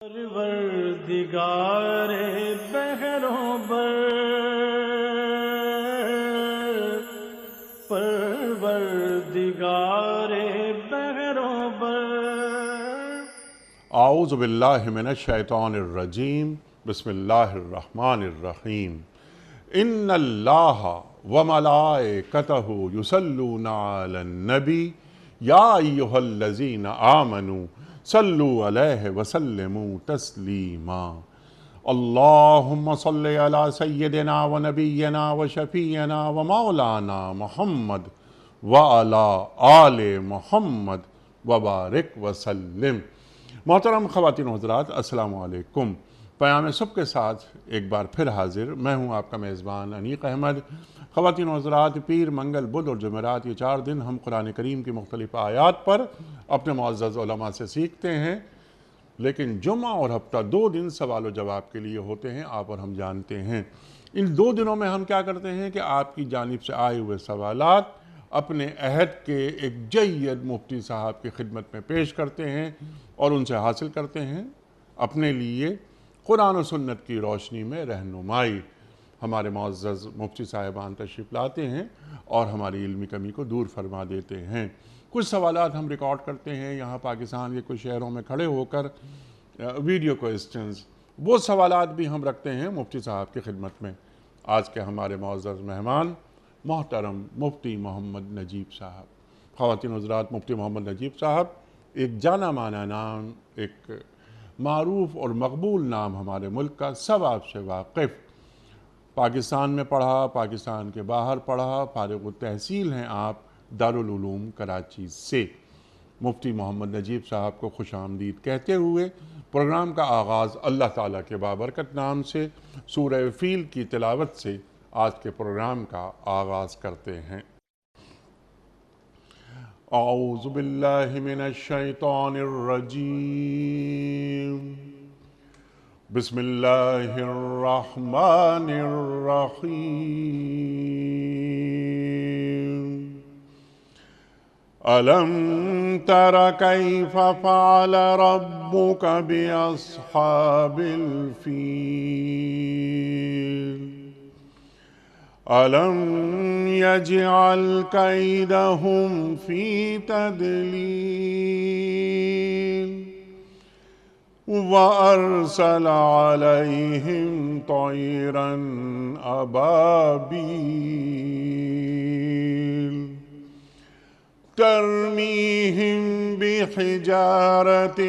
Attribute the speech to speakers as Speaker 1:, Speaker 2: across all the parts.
Speaker 1: پروردگار بحروں بر، پروردگار بحروں بر۔
Speaker 2: اعوذ باللہ من الشیطان الرجیم، بسم اللہ الرحمن الرحیم۔ ان اللہ وملائکتہ یصلون علی النبی یا ایہا الذین آمنوا صلوا علیہ وسلموا تسلیما۔ اللہم صل علی سیدنا و نبینا و شفیعنا و مولانا محمد وعلی آل محمد وبارک وسلم۔ محترم خواتین و حضرات، السلام علیکم۔ پیام صبح کے ساتھ ایک بار پھر حاضر میں ہوں آپ کا میزبان انیق احمد۔ خواتین و حضرات، پیر، منگل، بدھ اور جمعرات یہ 4 دن ہم قرآن کریم کی مختلف آیات پر اپنے معزز علماء سے سیکھتے ہیں، لیکن جمعہ اور ہفتہ 2 دن سوال و جواب کے لیے ہوتے ہیں، آپ اور ہم جانتے ہیں۔ ان 2 دنوں میں ہم کیا کرتے ہیں کہ آپ کی جانب سے آئے ہوئے سوالات اپنے عہد کے ایک جید مفتی صاحب کی خدمت میں پیش کرتے ہیں اور ان سے حاصل کرتے ہیں اپنے لیے قرآن و سنت کی روشنی میں رہنمائی۔ ہمارے معزز مفتی صاحبان تشریف لاتے ہیں اور ہماری علمی کمی کو دور فرما دیتے ہیں۔ کچھ سوالات ہم ریکارڈ کرتے ہیں یہاں پاکستان کے کچھ شہروں میں کھڑے ہو کر، ویڈیو کوئسچنز، وہ سوالات بھی ہم رکھتے ہیں مفتی صاحب کی خدمت میں۔ آج کے ہمارے معزز مہمان محترم مفتی محمد نجیب صاحب۔ خواتین حضرات، مفتی محمد نجیب صاحب ایک جانا مانا نام، ایک معروف اور مقبول نام ہمارے ملک کا، سب آپ سے واقف۔ پاکستان میں پڑھا، پاکستان کے باہر پڑھا، فارغ التحصیل ہیں آپ دارالعلوم کراچی سے۔ مفتی محمد نجیب صاحب کو خوش آمدید کہتے ہوئے پروگرام کا آغاز اللہ تعالیٰ کے بابرکت نام سے سورہ فیل کی تلاوت سے آج کے پروگرام کا آغاز کرتے ہیں۔ اعوذ باللہ من الشیطان الرجیم، بسم اللہ الرحمن الرحیم۔ أَلَمْ تَرَ كَيْفَ فَعَلَ رَبُّكَ بِأَصْحَابِ الْفِيلِ أَلَمْ يَجْعَلْ كَيْدَهُمْ فِي تَضْلِيلٍ وَأَرْسَلَ عَلَيْهِمْ طَيْرًا أَبَابِيلَ تَرْمِيهِمْ بِحِجَارَةٍ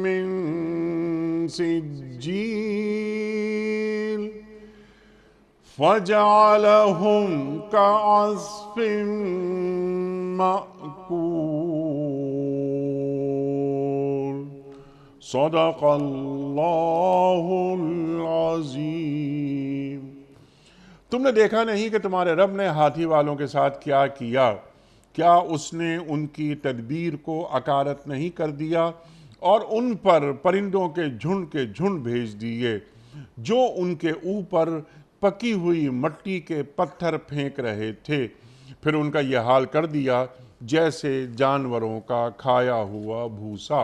Speaker 2: مِّن سِجِّيلٍ فَجَعَلَهُمْ كَعَصْفٍ مَّأْكُولٍ۔ صدق اللہ العظیم۔ تم نے دیکھا نہیں کہ تمہارے رب نے ہاتھی والوں کے ساتھ کیا کیا؟ کیا اس نے ان کی تدبیر کو اکارت نہیں کر دیا اور ان پر پرندوں کے جھنڈ بھیج دیے جو ان کے اوپر پکی ہوئی مٹی کے پتھر پھینک رہے تھے، پھر ان کا یہ حال کر دیا جیسے جانوروں کا کھایا ہوا بھوسا۔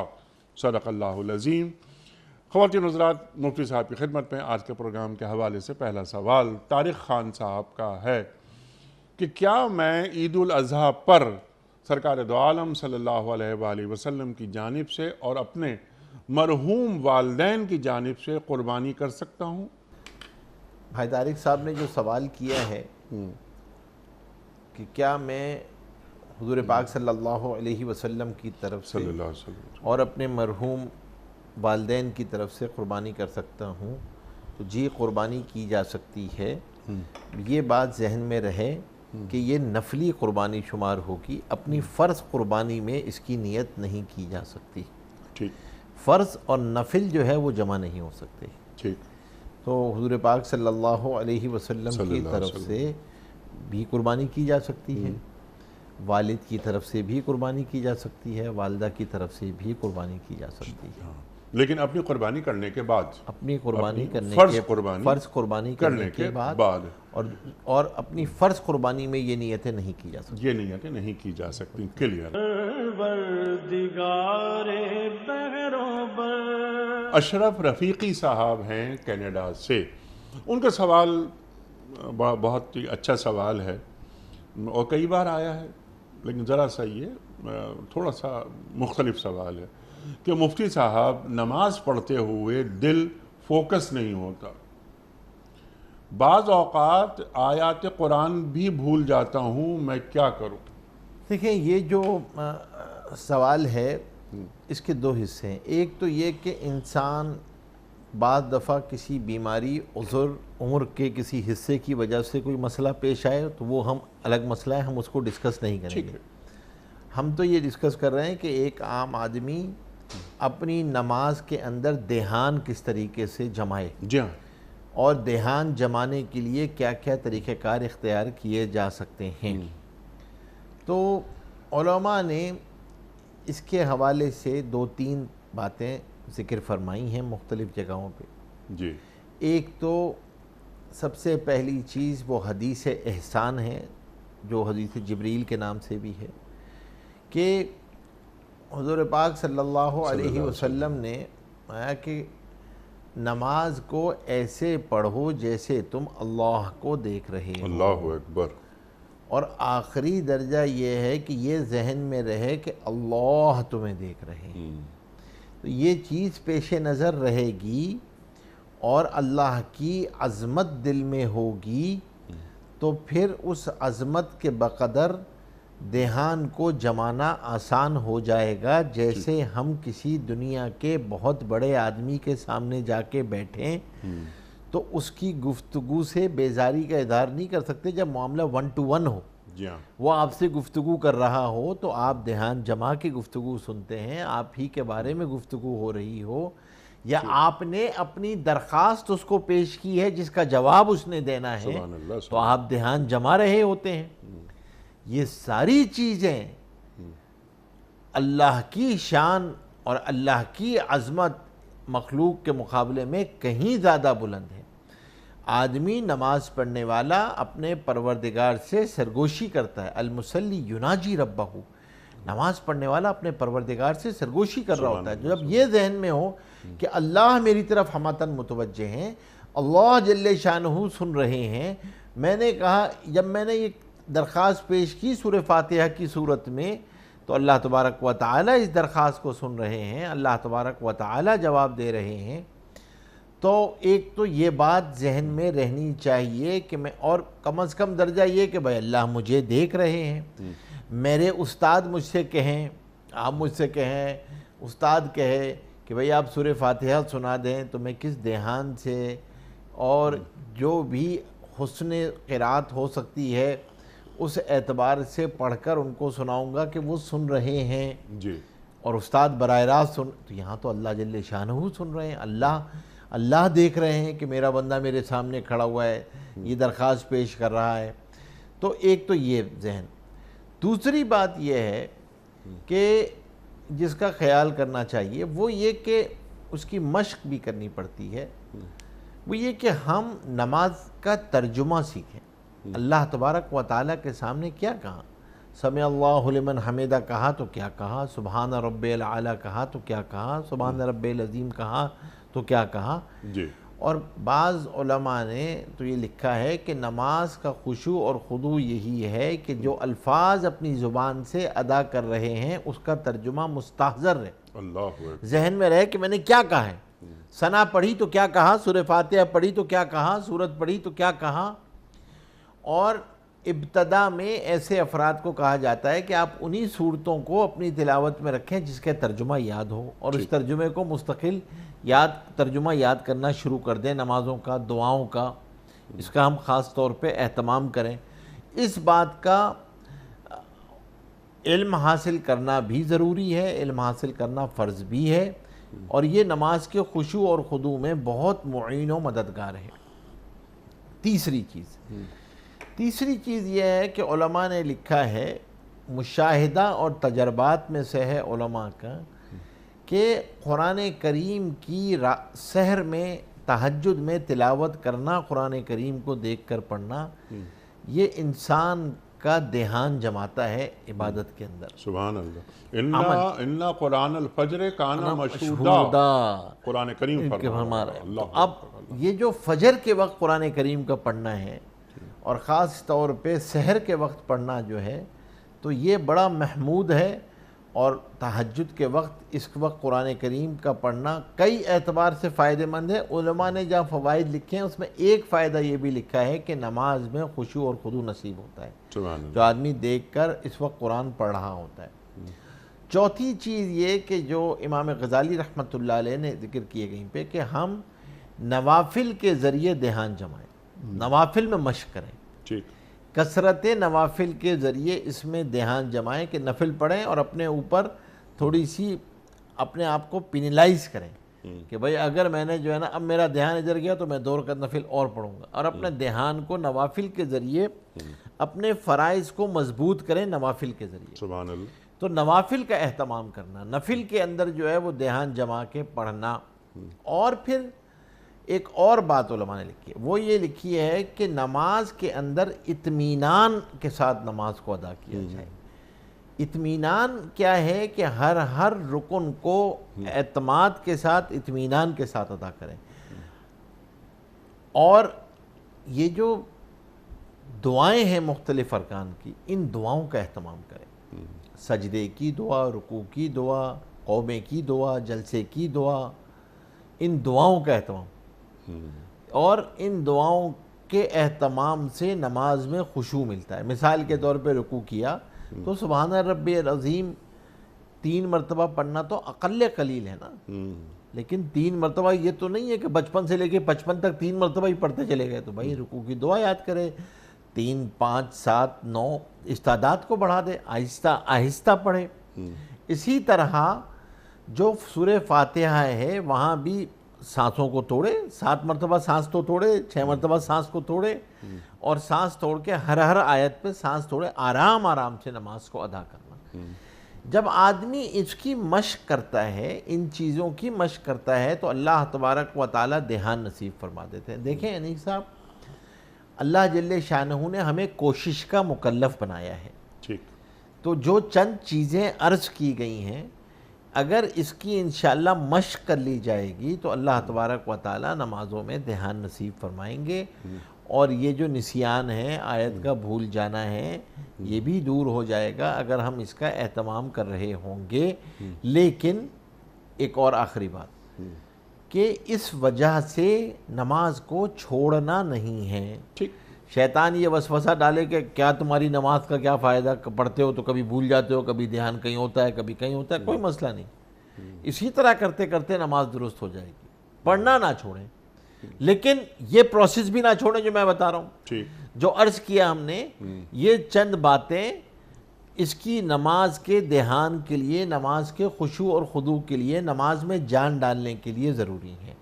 Speaker 2: صدق اللہ العظیم۔ خواتین حضرات، مفتی صاحب کی خدمت میں آج کے پروگرام کے حوالے سے پہلا سوال طارق خان صاحب کا ہے کہ کیا میں عید الاضحیٰ پر سرکار دو عالم صلی اللہ علیہ وآلہ وسلم کی جانب سے اور اپنے مرحوم والدین کی جانب سے قربانی کر سکتا ہوں؟
Speaker 3: بھائی طارق صاحب نے جو سوال کیا ہے کہ کیا میں حضور پاک صلی اللہ علیہ وسلم کی طرف سے اور اپنے مرحوم والدین کی طرف سے قربانی کر سکتا ہوں، تو جی قربانی کی جا سکتی ہے۔ یہ بات ذہن میں رہے کہ یہ نفلی قربانی شمار ہوگی، اپنی فرض قربانی میں اس کی نیت نہیں کی جا سکتی۔ فرض اور نفل جو ہے وہ جمع نہیں ہو سکتے۔ تو حضور پاک صلی اللہ علیہ وسلم کی طرف سے بھی قربانی کی جا سکتی ہے، والد کی طرف سے بھی قربانی کی جا سکتی ہے، والدہ کی طرف سے بھی قربانی کی جا سکتی ہے۔
Speaker 2: لیکن اپنی قربانی کرنے کے بعد،
Speaker 3: اپنی قربانی کرنے
Speaker 2: فرض قربانی
Speaker 3: کرنے کے بعد اور اپنی فرض قربانی میں یہ نیتیں نہیں کی جا سکتی،
Speaker 2: یہ نیتیں نہیں کی جا سکتی. کلیئر.
Speaker 1: پروردگار بہروبر.
Speaker 2: اشرف رفیقی صاحب ہیں کینیڈا سے. ان کا سوال بہت ہی اچھا سوال ہے اور کئی بار آیا ہے، لیکن ذرا سا یہ تھوڑا سا مختلف سوال ہے کہ مفتی صاحب نماز پڑھتے ہوئے دل فوکس نہیں ہوتا، بعض اوقات آیات قرآن بھی بھول جاتا ہوں، میں کیا کروں؟
Speaker 3: دیکھیں یہ جو سوال ہے اس کے دو حصے ہیں. ایک تو یہ کہ انسان بعض دفعہ کسی بیماری، عذر، عمر کے کسی حصے کی وجہ سے کوئی مسئلہ پیش آئے تو وہ ہم الگ مسئلہ ہے، ہم اس کو ڈسکس نہیں کریں گے. ہم تو یہ ڈسکس کر رہے ہیں کہ ایک عام آدمی اپنی نماز کے اندر دھیان کس طریقے سے جمائے،
Speaker 2: جی ہاں،
Speaker 3: اور دھیان جمانے کے لیے کیا کیا طریقہ کار اختیار کیے جا سکتے ہیں. تو علماء نے اس کے حوالے سے دو تین باتیں ذکر فرمائی ہیں مختلف جگہوں پہ.
Speaker 2: جی.
Speaker 3: ایک تو سب سے پہلی چیز وہ حدیث احسان ہے جو حدیث جبریل کے نام سے بھی ہے، کہ حضور پاک صلی اللہ علیہ وسلم نے آیا کہ نماز کو ایسے پڑھو جیسے تم اللہ کو دیکھ رہے ہو.
Speaker 2: اللہ اکبر.
Speaker 3: اور آخری درجہ یہ ہے کہ یہ ذہن میں رہے کہ اللہ تمہیں دیکھ رہے ہیں. تو یہ چیز پیش نظر رہے گی اور اللہ کی عظمت دل میں ہوگی تو پھر اس عظمت کے بقدر دھیان کو جمانا آسان ہو جائے گا. جیسے ہم کسی دنیا کے بہت بڑے آدمی کے سامنے جا کے بیٹھیں تو اس کی گفتگو سے بیزاری کا اظہار نہیں کر سکتے جب معاملہ 1 to 1 ہو. وہ آپ سے گفتگو کر رہا ہو تو آپ دھیان جما کے گفتگو سنتے ہیں، آپ ہی کے بارے میں گفتگو ہو رہی ہو، یا آپ نے اپنی درخواست اس کو پیش کی ہے جس کا جواب اس نے دینا ہے تو آپ دھیان جما رہے ہوتے ہیں. یہ ساری چیزیں اللہ کی شان اور اللہ کی عظمت مخلوق کے مقابلے میں کہیں زیادہ بلند ہے. آدمی نماز پڑھنے والا اپنے پروردگار سے سرگوشی کرتا ہے. المصلی یناجی ربہ، نماز پڑھنے والا اپنے پروردگار سے سرگوشی کر رہا ہوتا ہے. جب یہ ذہن میں ہو کہ اللہ میری طرف ہمتن متوجہ ہیں، اللہ جل شانہ سن رہے ہیں. میں نے کہا جب میں نے یہ درخواست پیش کی سورہ فاتحہ کی صورت میں تو اللہ تبارک و تعالی اس درخواست کو سن رہے ہیں، اللہ تبارک و تعالی جواب دے رہے ہیں. تو ایک تو یہ بات ذہن میں رہنی چاہیے کہ میں، اور کم از کم درجہ یہ کہ بھائی اللہ مجھے دیکھ رہے ہیں. میرے استاد مجھ سے کہیں، آپ مجھ سے کہیں، استاد کہے کہ بھئی آپ سورہ فاتحہ سنا دیں تو میں کس دھیان سے اور جو بھی حسن قرات ہو سکتی ہے اس اعتبار سے پڑھ کر ان کو سناؤں گا کہ وہ سن رہے ہیں.
Speaker 2: جی.
Speaker 3: اور استاد براہ راست سن، تو یہاں تو اللہ جل شانہ سن رہے ہیں، اللہ دیکھ رہے ہیں کہ میرا بندہ میرے سامنے کھڑا ہوا ہے، یہ درخواست پیش کر رہا ہے. تو ایک تو یہ ذہن. دوسری بات یہ ہے کہ جس کا خیال کرنا چاہیے وہ یہ کہ اس کی مشق بھی کرنی پڑتی ہے. وہ یہ کہ ہم نماز کا ترجمہ سیکھیں. اللہ تبارک و تعالیٰ کے سامنے کیا کہا، سمع اللہ لمن حمیدہ کہا تو کیا کہا، سبحان رب العالی کہا تو کیا کہا، سبحان رب العظیم کہا تو کیا کہا.
Speaker 2: جی.
Speaker 3: اور بعض علماء نے تو یہ لکھا ہے کہ نماز کا خشوع اور خضوع یہی ہے کہ جو الفاظ اپنی زبان سے ادا کر رہے ہیں اس کا ترجمہ مستحضر ہے، ذہن میں رہے کہ میں نے کیا کہا ہے. ثنا پڑھی تو کیا کہا، سورہ فاتحہ پڑھی تو کیا کہا، سورت پڑھی تو کیا کہا. اور ابتدا میں ایسے افراد کو کہا جاتا ہے کہ آپ انہی صورتوں کو اپنی تلاوت میں رکھیں جس کے ترجمہ یاد ہو، اور اس ترجمے کو مستقل ترجمہ یاد کرنا شروع کر دیں نمازوں کا، دعاؤں کا. اس کا ہم خاص طور پہ اہتمام کریں. اس بات کا علم حاصل کرنا بھی ضروری ہے، علم حاصل کرنا فرض بھی ہے، اور یہ نماز کے خشوع اور خضوع میں بہت معین و مددگار ہے. تیسری چیز یہ ہے کہ علماء نے لکھا ہے، مشاہدہ اور تجربات میں سے ہے علماء کا، کہ قرآن کریم کی سحر میں تہجد میں تلاوت کرنا، قرآن کریم کو دیکھ کر پڑھنا، یہ انسان کا دھیان جماتا ہے عبادت کے اندر.
Speaker 2: سبحان اللہ. اِنَّا قرآن الفجر کان مشہودا، قرآن کریم فرما رہا ہے.
Speaker 3: اب یہ جو فجر کے وقت قرآن کریم کا پڑھنا ہے اور خاص طور پہ سحر کے وقت پڑھنا جو ہے، تو یہ بڑا محمود ہے. اور تہجد کے وقت اس وقت قرآن کریم کا پڑھنا کئی اعتبار سے فائدہ مند ہے. علماء نے جہاں فوائد لکھے ہیں اس میں ایک فائدہ یہ بھی لکھا ہے کہ نماز میں خشوع اور خضوع نصیب ہوتا ہے، جو آدمی دیکھ کر اس وقت قرآن پڑھ رہا ہوتا ہے. چوتھی چیز یہ کہ جو امام غزالی رحمۃ اللہ علیہ نے ذکر کیے کہیں پہ کہ ہم نوافل کے ذریعے دھیان جمائیں، نوافل میں مشق کریں، کثرت نوافل کے ذریعے اس میں دھیان جمائیں کہ نفل پڑھیں اور اپنے اوپر تھوڑی سی اپنے آپ کو پینلائز کریں کہ بھئی اگر میں نے جو ہے نا اب میرا دھیان ادھر گیا تو میں 2 رکعت نفل اور پڑھوں گا، اور اپنے دھیان کو نوافل کے ذریعے اپنے فرائض کو مضبوط کریں نوافل کے ذریعے.
Speaker 2: سبحان اللہ.
Speaker 3: تو نوافل کا اہتمام کرنا، نفل کے اندر جو ہے وہ دھیان جما کے پڑھنا. اور پھر ایک اور بات علماء نے لکھی ہے، وہ یہ لکھی ہے کہ نماز کے اندر اطمینان کے ساتھ نماز کو ادا کیا جائے. اطمینان کیا ہے کہ ہر رکن کو اعتماد کے ساتھ، اطمینان کے ساتھ ادا کریں. اور یہ جو دعائیں ہیں مختلف ارکان کی، ان دعاؤں کا اہتمام کریں. سجدے کی دعا، رکوع کی دعا، قومے کی دعا، جلسے کی دعا، ان دعاؤں کا اہتمام. اور ان دعاؤں کے اہتمام سے نماز میں خشوع ملتا ہے. مثال کے طور پہ رکوع کیا تو سبحان ربی العظیم 3 مرتبہ پڑھنا تو اقل قلیل ہے نا، لیکن 3 مرتبہ یہ تو نہیں ہے کہ بچپن سے لے کے 55 تک 3 مرتبہ ہی پڑھتے چلے گئے. تو بھائی رکوع کی دعا یاد کرے، 3 5 7 9 استعداد کو بڑھا دے، آہستہ آہستہ پڑھے. اسی طرح جو سورہ فاتحہ ہے وہاں بھی سانسوں کو توڑے، 7 مرتبہ سانس تو توڑے، 6 مرتبہ سانس کو توڑے، اور سانس توڑ کے ہر آیت پہ سانس توڑے، آرام آرام سے نماز کو ادا کرنا. جب آدمی اس کی مشق کرتا ہے، ان چیزوں کی مشق کرتا ہے، تو اللہ تبارک و تعالی دھیان نصیب فرما دیتے ہیں. دیکھیں انیس صاحب، اللہ جل شانہ نے ہمیں کوشش کا مکلف بنایا ہے. تو جو چند چیزیں عرض کی گئی ہیں، اگر اس کی انشاءاللہ مشق کر لی جائے گی تو اللہ تبارک و تعالی نمازوں میں دھیان نصیب فرمائیں گے. اور یہ جو نسیان ہے، آیت کا بھول جانا ہے، یہ بھی دور ہو جائے گا اگر ہم اس کا اہتمام کر رہے ہوں گے. لیکن ایک اور آخری بات کہ اس وجہ سے نماز کو چھوڑنا نہیں ہے. شیطان یہ وسوسہ ڈالے کہ کیا تمہاری نماز کا کیا فائدہ، پڑھتے ہو تو کبھی بھول جاتے ہو، کبھی دھیان کہیں ہوتا ہے، کبھی کہیں ہوتا ہے. کوئی مسئلہ نہیں، اسی طرح کرتے کرتے نماز درست ہو جائے گی. پڑھنا نہ چھوڑیں، لیکن یہ پروسیس بھی نہ چھوڑیں جو میں بتا رہا ہوں. جو عرض کیا ہم نے، یہ چند باتیں اس کی نماز کے دھیان کے لیے، نماز کے خشوع اور خضوع کے لیے، نماز میں جان ڈالنے کے لیے ضروری ہیں.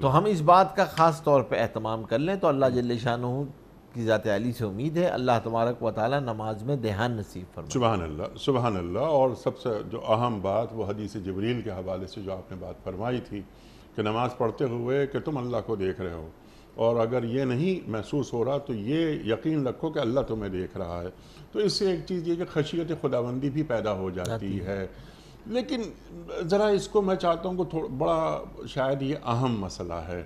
Speaker 3: تو ہم اس بات کا خاص طور پہ اہتمام کر لیں تو اللہ جل شانہ کی ذات عالی سے امید ہے اللہ تبارک و تعالی نماز میں دھیان نصیب فرمائے.
Speaker 2: سبحان اللہ، سبحان اللہ. اور سب سے جو اہم بات وہ حدیث جبریل کے حوالے سے جو آپ نے بات فرمائی تھی کہ نماز پڑھتے ہوئے کہ تم اللہ کو دیکھ رہے ہو، اور اگر یہ نہیں محسوس ہو رہا تو یہ یقین رکھو کہ اللہ تمہیں دیکھ رہا ہے. تو اس سے ایک چیز یہ کہ خشیت خداوندی بھی پیدا ہو جاتی ہے. لیکن ذرا اس کو میں چاہتا ہوں کہ بڑا شاید یہ اہم مسئلہ ہے.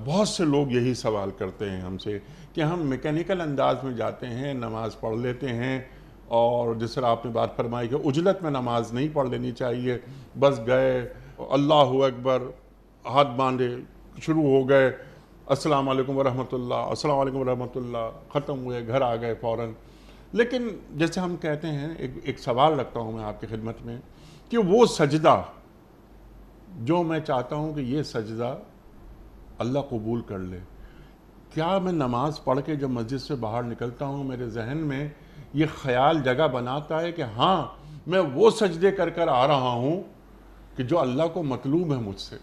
Speaker 2: بہت سے لوگ یہی سوال کرتے ہیں ہم سے کہ ہم میکینیکل انداز میں جاتے ہیں، نماز پڑھ لیتے ہیں، اور جس طرح آپ نے بات فرمائی کہ عجلت میں نماز نہیں پڑھ لینی چاہیے. بس گئے، اللہ اکبر، ہاتھ باندھے، شروع ہو گئے، السلام علیکم ورحمۃ اللہ، السلام علیکم ورحمۃ اللہ، ختم ہوئے، گھر آ گئے فوراً. لیکن جیسے ہم کہتے ہیں، ایک سوال رکھتا ہوں میں آپ کی خدمت میں کہ وہ سجدہ جو میں چاہتا ہوں کہ یہ سجدہ اللہ قبول کر لے، کیا میں نماز پڑھ کے جب مسجد سے باہر نکلتا ہوں میرے ذہن میں یہ خیال جگہ بناتا ہے کہ ہاں میں وہ سجدے کر آ رہا ہوں کہ جو اللہ کو مطلوب ہے مجھ سے؟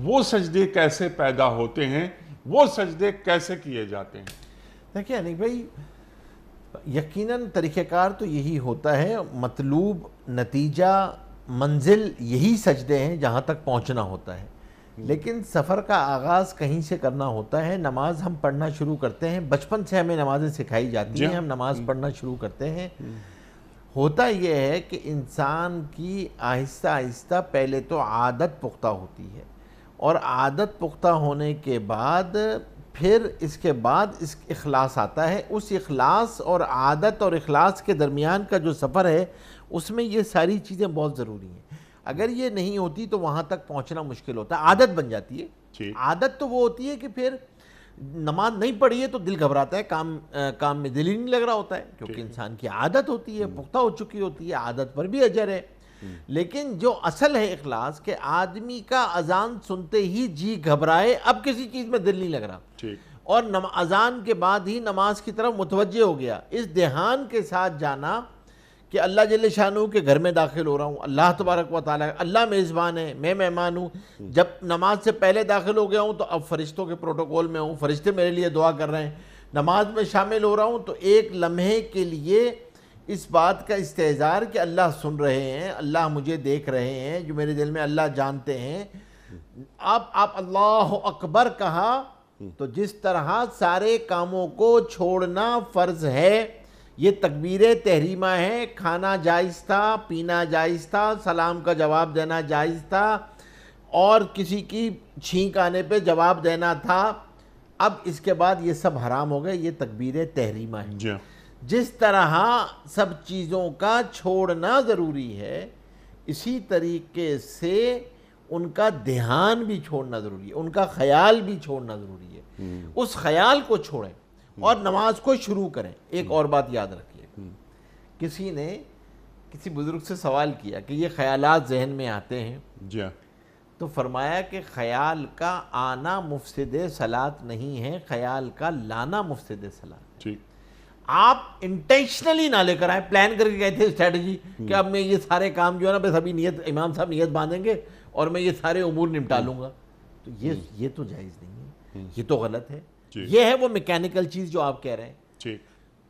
Speaker 2: وہ سجدے کیسے پیدا ہوتے ہیں، وہ سجدے کیسے کیے جاتے ہیں؟
Speaker 3: دیکھیں انیک بھائی، یقیناً طریقہ کار تو یہی ہوتا ہے. مطلوب نتیجہ منزل یہی سجدے ہیں جہاں تک پہنچنا ہوتا ہے، لیکن سفر کا آغاز کہیں سے کرنا ہوتا ہے۔ نماز ہم پڑھنا شروع کرتے ہیں، بچپن سے ہمیں نمازیں سکھائی جاتی ہیں، ہم نماز پڑھنا شروع کرتے ہیں۔ ہوتا یہ ہے کہ انسان کی آہستہ آہستہ پہلے تو عادت پختہ ہوتی ہے، اور عادت پختہ ہونے کے بعد پھر اس کے بعد اس اخلاص آتا ہے۔ اس اخلاص اور عادت اور اخلاص کے درمیان کا جو سفر ہے اس میں یہ ساری چیزیں بہت ضروری ہیں۔ اگر یہ نہیں ہوتی تو وہاں تک پہنچنا مشکل ہوتا ہے۔ عادت بن جاتی ہے۔ عادت تو وہ ہوتی ہے کہ پھر نماز نہیں پڑھی ہے تو دل گھبراتا ہے، کام میں دل ہی نہیں لگ رہا ہوتا ہے، کیونکہ انسان کی عادت ہوتی ہے، پختہ ہو چکی ہوتی ہے، عادت پر بھی اجر ہے۔ لیکن جو اصل ہے اخلاص، کہ آدمی کا اذان سنتے ہی جی گھبرائے، اب کسی چیز میں دل نہیں لگ رہا، اور اذان کے بعد ہی نماز کی طرف متوجہ ہو گیا، اس دھیان کے ساتھ جانا کہ اللہ جل شانہ کے گھر میں داخل ہو رہا ہوں، اللہ تبارک و تعالیٰ، اللہ میزبان ہے، میں مہمان ہوں۔ جب نماز سے پہلے داخل ہو گیا ہوں تو اب فرشتوں کے پروٹوکول میں ہوں، فرشتے میرے لیے دعا کر رہے ہیں۔ نماز میں شامل ہو رہا ہوں تو ایک لمحے کے لیے اس بات کا استحضار کہ اللہ سن رہے ہیں، اللہ مجھے دیکھ رہے ہیں، جو میرے دل میں اللہ جانتے ہیں۔ آپ اللہ اکبر کہا تو جس طرح سارے کاموں کو چھوڑنا فرض ہے، یہ تکبیر تحریمہ ہے، کھانا جائز تھا، پینا جائز تھا، سلام کا جواب دینا جائز تھا، اور کسی کی چھینک آنے پہ جواب دینا تھا، اب اس کے بعد یہ سب حرام ہو گئے، یہ تکبیر تحریمہ ہے۔ جس طرح سب چیزوں کا چھوڑنا ضروری ہے، اسی طریقے سے ان کا دھیان بھی چھوڑنا ضروری ہے، ان کا خیال بھی چھوڑنا ضروری ہے۔ اس خیال کو چھوڑیں اور نماز کو شروع کریں۔ ایک اور بات یاد رکھیے، کسی نے کسی بزرگ سے سوال کیا کہ یہ خیالات ذہن میں آتے ہیں، تو فرمایا کہ خیال کا آنا مفسد صلاۃ نہیں ہے، خیال کا لانا مفسد صلاۃ۔ آپ انٹینشنلی نہ لے کر آئے، پلان کر کے گئے تھے اسٹریٹجی کہ اب میں یہ سارے کام جو ہے نا بس ابھی نیت، امام صاحب نیت باندھیں گے اور میں یہ سارے امور نمٹا لوں گا، تو یہ تو جائز نہیں ہے، یہ تو غلط ہے۔ یہ ہے وہ میکینیکل چیز جو آپ کہہ رہے ہیں۔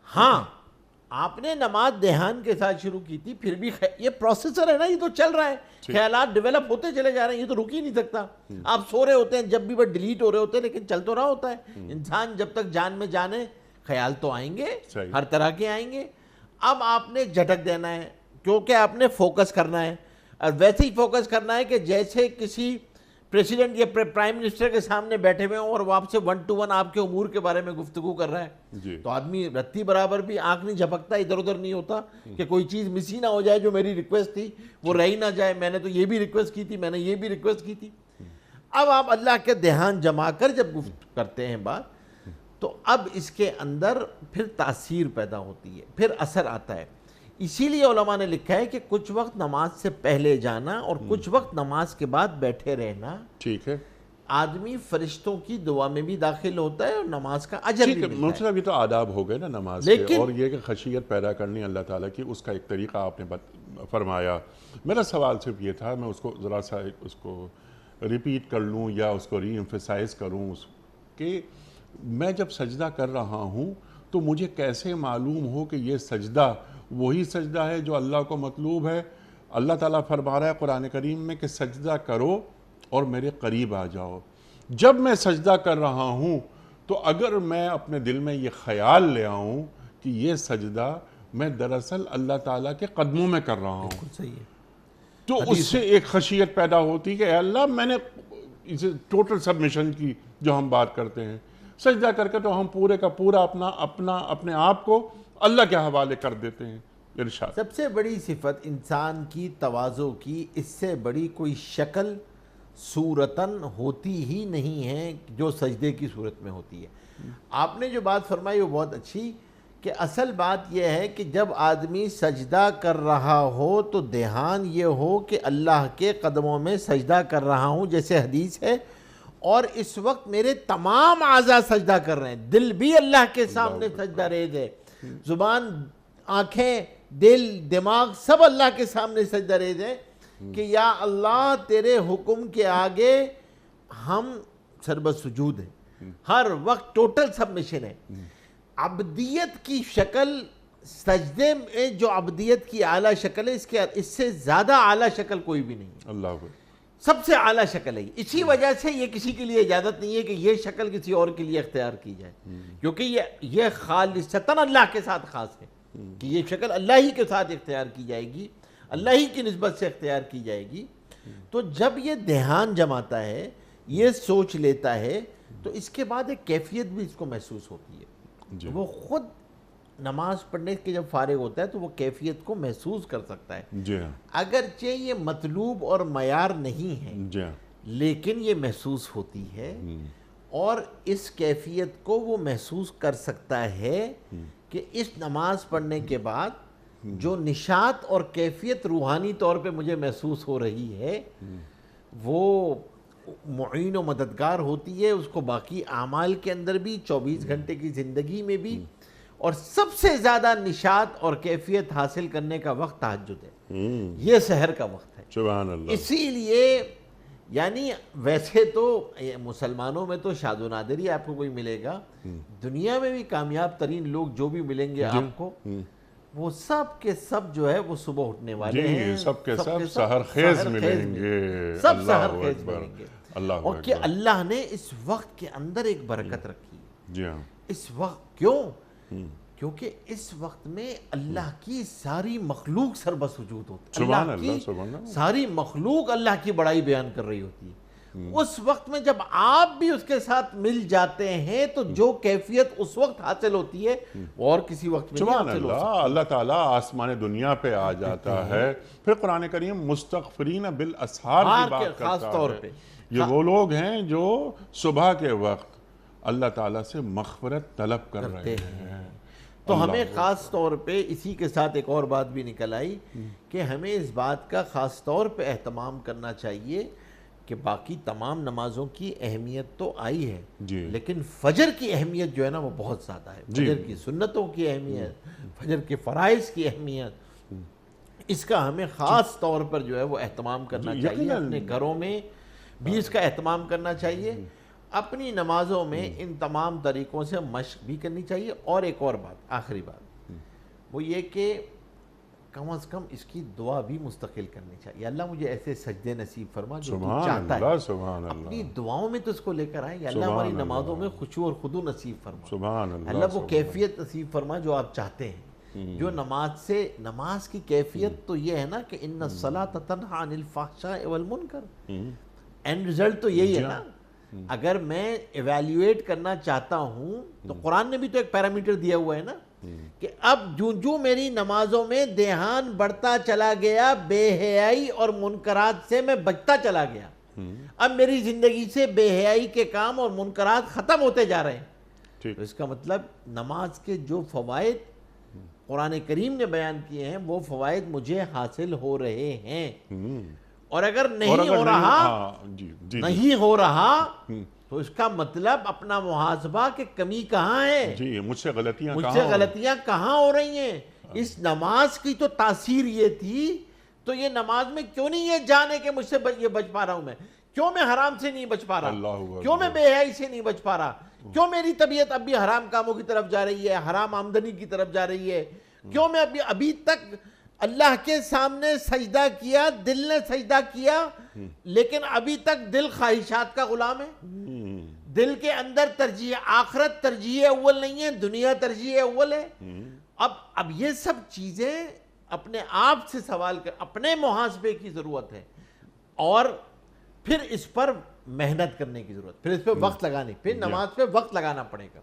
Speaker 3: ہاں، آپ نے نماز دھیان کے ساتھ شروع کی تھی، پھر بھی یہ پروسیسر ہے نا، یہ تو چل رہا ہے، خیالات ڈیولپ ہوتے چلے جا رہے ہیں، یہ تو رک ہی نہیں سکتا۔ آپ سو رہے ہوتے ہیں جب بھی وہ ڈیلیٹ ہو رہے ہوتے ہیں، لیکن چل تو رہا ہوتا ہے۔ انسان جب تک جان میں جانے خیال تو آئیں گے، ہر طرح کے آئیں گے۔ اب آپ نے جھٹک دینا ہے کیونکہ آپ نے فوکس کرنا ہے، اور ویسے ہی فوکس کرنا ہے کہ جیسے کسی پریسیڈنٹ یا پرائم منسٹر کے سامنے بیٹھے ہوئے ہوں اور وہ آپ سے 1 to 1 آپ کے امور کے بارے میں گفتگو کر رہا ہے، تو آدمی رتی برابر بھی آنکھ نہیں جھپکتا، ادھر ادھر نہیں ہوتا کہ کوئی چیز مس ہی نہ ہو جائے، جو میری ریکویسٹ تھی وہ رہ ہی نہ جائے، میں نے تو یہ بھی ریکویسٹ کی تھی، میں نے یہ بھی ریکویسٹ کی تھی۔ اب آپ اللہ کے دھیان جما کر جب گفت کرتے ہیں بات، تو اب اس کے اندر پھر تاثیر پیدا ہوتی ہے، پھر اثر آتا ہے۔ اسی لیے علماء نے لکھا ہے کہ کچھ وقت نماز سے پہلے جانا اور کچھ وقت نماز کے بعد بیٹھے رہنا، ٹھیک ہے، آدمی فرشتوں کی دعا میں بھی داخل ہوتا ہے اور نماز کا اجر بھی ملتا ہے۔
Speaker 2: مطلب یہ تو آداب ہو گئے نا نماز کے، اور یہ کہ خشیت پیدا کرنی اللہ تعالیٰ کی، اس کا ایک طریقہ آپ نے فرمایا۔ میرا سوال صرف یہ تھا، میں اس کو ذرا سا اس کو ریپیٹ کر لوں یا اس کو ری ایمفیسائز کروں، کہ میں جب سجدہ کر رہا ہوں تو مجھے کیسے معلوم ہو کہ یہ سجدہ وہی سجدہ ہے جو اللہ کو مطلوب ہے؟ اللہ تعالیٰ فرما رہا ہے قرآن کریم میں کہ سجدہ کرو اور میرے قریب آ جاؤ۔ جب میں سجدہ کر رہا ہوں تو اگر میں اپنے دل میں یہ خیال لے آؤں کہ یہ سجدہ میں دراصل اللہ تعالیٰ کے قدموں میں کر رہا ہوں،
Speaker 3: صحیح ہے،
Speaker 2: تو اس سے ایک خشیت پیدا ہوتی کہ اے اللہ، میں نے اسے ٹوٹل سبمیشن کی جو ہم بات کرتے ہیں، سجدہ کر کے تو ہم پورے کا پورا اپنے آپ کو اللہ کے حوالے کر دیتے ہیں۔ ارشاد۔
Speaker 3: سب سے بڑی صفت انسان کی تواضع کی، اس سے بڑی کوئی شکل صورتاً ہوتی ہی نہیں ہے جو سجدے کی صورت میں ہوتی ہے۔ آپ نے جو بات فرمائی وہ بہت اچھی، کہ اصل بات یہ ہے کہ جب آدمی سجدہ کر رہا ہو تو دھیان یہ ہو کہ اللہ کے قدموں میں سجدہ کر رہا ہوں، جیسے حدیث ہے، اور اس وقت میرے تمام اعضاء سجدہ کر رہے ہیں، دل بھی اللہ کے سامنے سجدہ ریز ہے، زبان، آنکھیں، دل، دماغ سب اللہ کے سامنے سجدہ ریز ہے کہ یا اللہ تیرے حکم کے آگے ہم سربت سجود ہیں، ہر وقت ٹوٹل سبمیشن ہے۔ عبدیت کی شکل سجدے میں جو عبدیت کی اعلیٰ شکل ہے اس سے زیادہ اعلیٰ شکل کوئی بھی نہیں ہے.
Speaker 2: اللہ اکبر.
Speaker 3: سب سے اعلیٰ شکل ہے. اسی وجہ سے یہ کسی کے لیے اجازت نہیں ہے کہ یہ شکل کسی اور کے لیے اختیار کی جائے, کیونکہ یہ خالصتاً اللہ کے ساتھ خاص ہے کہ یہ شکل اللہ ہی کے ساتھ اختیار کی جائے گی, اللہ ہی کی نسبت سے اختیار کی جائے گی. تو جب یہ دھیان جماتا ہے, یہ سوچ لیتا ہے, تو اس کے بعد ایک کیفیت بھی اس کو محسوس ہوتی ہے. وہ خود نماز پڑھنے کے جب فارغ ہوتا ہے تو وہ کیفیت کو محسوس کر سکتا ہے. اگرچہ یہ مطلوب اور معیار نہیں ہے, لیکن یہ محسوس ہوتی ہے, اور اس کیفیت کو وہ محسوس کر سکتا ہے کہ اس نماز پڑھنے کے بعد جو نشاط اور کیفیت روحانی طور پہ مجھے محسوس ہو رہی ہے وہ معین و مددگار ہوتی ہے اس کو باقی اعمال کے اندر بھی, 24 گھنٹے کی زندگی میں بھی. اور سب سے زیادہ نشاط اور کیفیت حاصل کرنے کا وقت تہجد ہے, یہ سحر کا وقت ہے.
Speaker 2: سبحان اللہ.
Speaker 3: اسی لیے یعنی ویسے تو مسلمانوں میں تو شاذ و نادر ہی آپ کو کوئی ملے گا, دنیا میں بھی کامیاب ترین لوگ جو بھی ملیں گے آپ کو وہ سب کے سب جو ہے وہ صبح اٹھنے والے ہیں,
Speaker 2: سب کے سب سحر خیز ملیں گے,
Speaker 3: سب سحر خیز ملیں گے.
Speaker 2: اللہ
Speaker 3: اور کہ اللہ نے اس وقت کے اندر ایک برکت رکھی ہے.
Speaker 2: جی ہاں.
Speaker 3: اس وقت کیوں؟ کیونکہ اس وقت میں اللہ کی ساری مخلوق سر بسجود ہوتی ہے.
Speaker 2: سبحان اللہ, سبحان اللہ.
Speaker 3: ساری مخلوق اللہ کی بڑائی بیان کر رہی ہوتی ہے. اس وقت میں جب آپ بھی اس کے ساتھ مل جاتے ہیں تو جو کیفیت اس وقت حاصل ہوتی ہے وہ اور کسی وقت میں نہیں حاصل ہو سکتی.
Speaker 2: اللہ تعالیٰ آسمان دنیا پہ آ جاتا ہے. پھر قرآن کریم مستغفرین بالاسحار کی بات
Speaker 3: خاص
Speaker 2: کرتا
Speaker 3: طور
Speaker 2: ہے.
Speaker 3: پہ
Speaker 2: یہ وہ لوگ ہیں جو صبح کے وقت اللہ تعالیٰ سے مغفرت طلب کر رہے ہیں.
Speaker 3: تو ہمیں خاص طور پہ اسی کے ساتھ ایک اور بات بھی نکل آئی کہ ہمیں اس بات کا خاص طور پہ اہتمام کرنا چاہیے کہ باقی تمام نمازوں کی اہمیت تو آئی ہے, لیکن فجر کی اہمیت جو ہے نا وہ بہت زیادہ ہے. فجر کی سنتوں کی اہمیت, فجر کے فرائض کی اہمیت, اس کا ہمیں خاص طور پر جو ہے وہ اہتمام کرنا چاہیے. اپنے گھروں میں بھی اس کا اہتمام کرنا چاہیے, اپنی نمازوں میں ان تمام طریقوں سے مشق بھی کرنی چاہیے. اور ایک اور بات, آخری بات, وہ یہ کہ کم از کم اس کی دعا بھی مستقل کرنی چاہیے. اللہ مجھے ایسے سجدے نصیب فرما جو تو چاہتا ہے. اپنی دعاؤں میں تو اس کو لے کر آئیں, اللہ ہماری نمازوں میں خشوع اور خضوع نصیب فرما. اللہ وہ کیفیت نصیب فرما جو آپ چاہتے ہیں. جو نماز کی کیفیت تو یہ ہے نا کہ ان الصلاۃ تنہی عن الفحشاء والمنکر. اینڈ رزلٹ تو یہی ہے نا. اگر میں ایویلیویٹ کرنا چاہتا ہوں تو قرآن نے بھی تو ایک پیرامیٹر دیا ہوا ہے نا کہ اب جو میری نمازوں میں دھیان بڑھتا چلا گیا, بے حیائی اور منکرات سے میں بچتا چلا گیا, اب میری زندگی سے بے حیائی کے کام اور منکرات ختم ہوتے جا رہے ہیں. تو اس کا مطلب نماز کے جو فوائد قرآن کریم نے بیان کیے ہیں وہ فوائد مجھے حاصل ہو رہے ہیں. اور اگر نہیں ہو رہا تو اس کا مطلب اپنا محاسبہ کہ کمی کہاں ہے,
Speaker 2: مجھ سے
Speaker 3: غلطیاں کہاں ہو رہی ہیں. اس نماز کی تو تاثیر یہ تھی, تو یہ نماز میں کیوں نہیں یہ جانے کہ مجھ سے یہ بچ پا رہا ہوں, میں کیوں میں حرام سے نہیں بچ پا رہا, کیوں میں بے حیائی سے نہیں بچ پا رہا, کیوں میری طبیعت اب بھی حرام کاموں کی طرف جا رہی ہے, حرام آمدنی کی طرف جا رہی ہے, کیوں میں ابھی تک اللہ کے سامنے سجدہ کیا, دل نے سجدہ کیا, لیکن ابھی تک دل خواہشات کا غلام ہے. دل کے اندر ترجیح آخرت ترجیح اول نہیں ہے, دنیا ترجیح اول ہے. اب یہ سب چیزیں اپنے آپ سے سوال کر, اپنے محاسبے کی ضرورت ہے, اور پھر اس پر محنت کرنے کی ضرورت, پھر اس پہ وقت لگانے, پھر نماز پہ وقت لگانا پڑے گا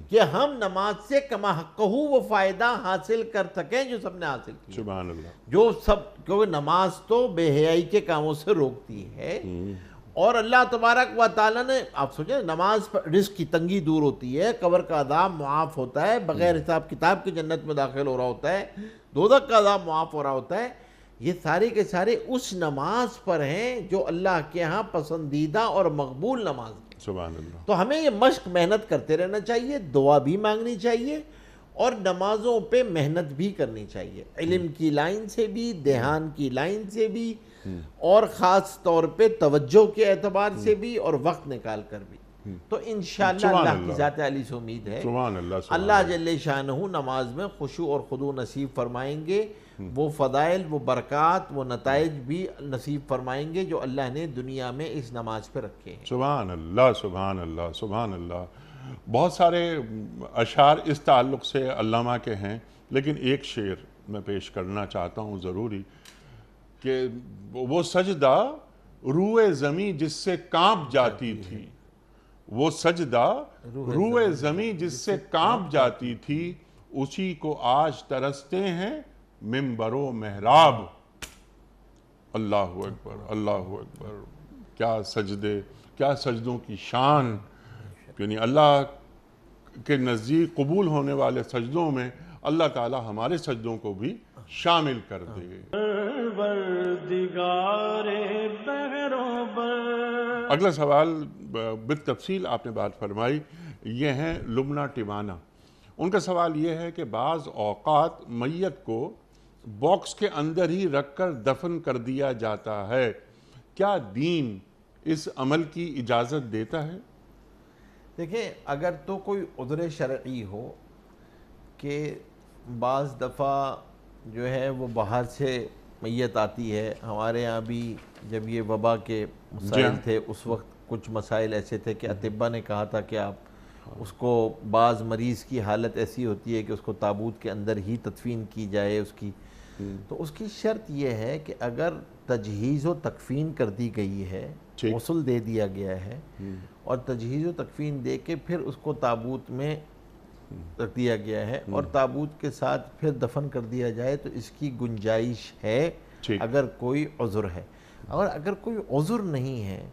Speaker 3: کہ ہم نماز سے کما حقہ وہ فائدہ حاصل کر سکیں جو سب نے حاصل کیا.
Speaker 2: سبحان اللہ.
Speaker 3: جو سب, کیونکہ نماز تو بے حیائی کے کاموں سے روکتی ہے, اور اللہ تبارک و تعالیٰ نے, آپ سوچیں, نماز پر رزق کی تنگی دور ہوتی ہے, قبر کا عذاب معاف ہوتا ہے, بغیر حساب کتاب کی جنت میں داخل ہو رہا ہوتا ہے, دوزخ کا عذاب معاف ہو رہا ہوتا ہے. یہ سارے کے سارے اس نماز پر ہیں جو اللہ کے ہاں پسندیدہ اور مقبول نماز ہے.
Speaker 2: سبحان اللہ.
Speaker 3: تو ہمیں یہ مشق محنت کرتے رہنا چاہیے, دعا بھی مانگنی چاہیے, اور نمازوں پہ محنت بھی کرنی چاہیے, علم کی لائن سے بھی, دھیان کی لائن سے بھی, اور خاص طور پہ توجہ کے اعتبار سے بھی, اور وقت نکال کر بھی. تو انشاءاللہ اللہ کی ذات علی سے امید ہے
Speaker 2: سبحان اللہ
Speaker 3: اللہ جل شانہ نماز میں خشوع اور خضوع نصیب فرمائیں گے، وہ فضائل، وہ برکات، وہ نتائج بھی نصیب فرمائیں گے جو اللہ نے دنیا میں اس نماز پہ رکھے ہیں۔
Speaker 2: سبحان اللہ سبحان اللہ سبحان اللہ۔ بہت سارے اشعار اس تعلق سے علامہ کے ہیں، لیکن ایک شعر میں پیش کرنا چاہتا ہوں ضروری، کہ وہ سجدہ روئے زمیں جس سے کانپ جاتی تھی، وہ سجدہ روئے زمیں جس سے کانپ جاتی تھی، اسی کو آج ترستے ہیں منبر و محراب۔ اللہ اکبر اللہ اکبر، کیا سجدے، کیا سجدوں کی شان، یعنی اللہ کے نزدیک قبول ہونے والے سجدوں میں اللہ تعالی ہمارے سجدوں کو بھی شامل کر دے۔
Speaker 1: پروردگار بہروں بر۔
Speaker 2: اگلا سوال بالتفصیل آپ نے بات فرمائی، یہ ہیں لبنہ ٹیوانا۔ ان کا سوال یہ ہے کہ بعض اوقات میت کو باکس کے اندر ہی رکھ کر دفن کر دیا جاتا ہے، کیا دین اس عمل کی اجازت دیتا ہے؟
Speaker 3: دیکھیں، اگر تو کوئی عذر شرعی ہو کہ بعض دفعہ جو ہے وہ باہر سے میت آتی ہے، ہمارے ہاں بھی جب یہ وبا کے مسائل تھے اس وقت کچھ مسائل ایسے تھے کہ اطباء نے کہا تھا کہ آپ اس کو، بعض مریض کی حالت ایسی ہوتی ہے کہ اس کو تابوت کے اندر ہی تدفین کی جائے اس کی، تو اس کی شرط یہ ہے کہ اگر تجہیز و تکفین کر دی گئی ہے، غسل دے دیا گیا ہے اور تجہیز و تکفین دے کے پھر اس کو تابوت میں رکھ دیا گیا ہے اور تابوت کے ساتھ پھر دفن کر دیا جائے تو اس کی گنجائش ہے اگر کوئی عذر ہے۔ اور اگر کوئی عذر نہیں ہے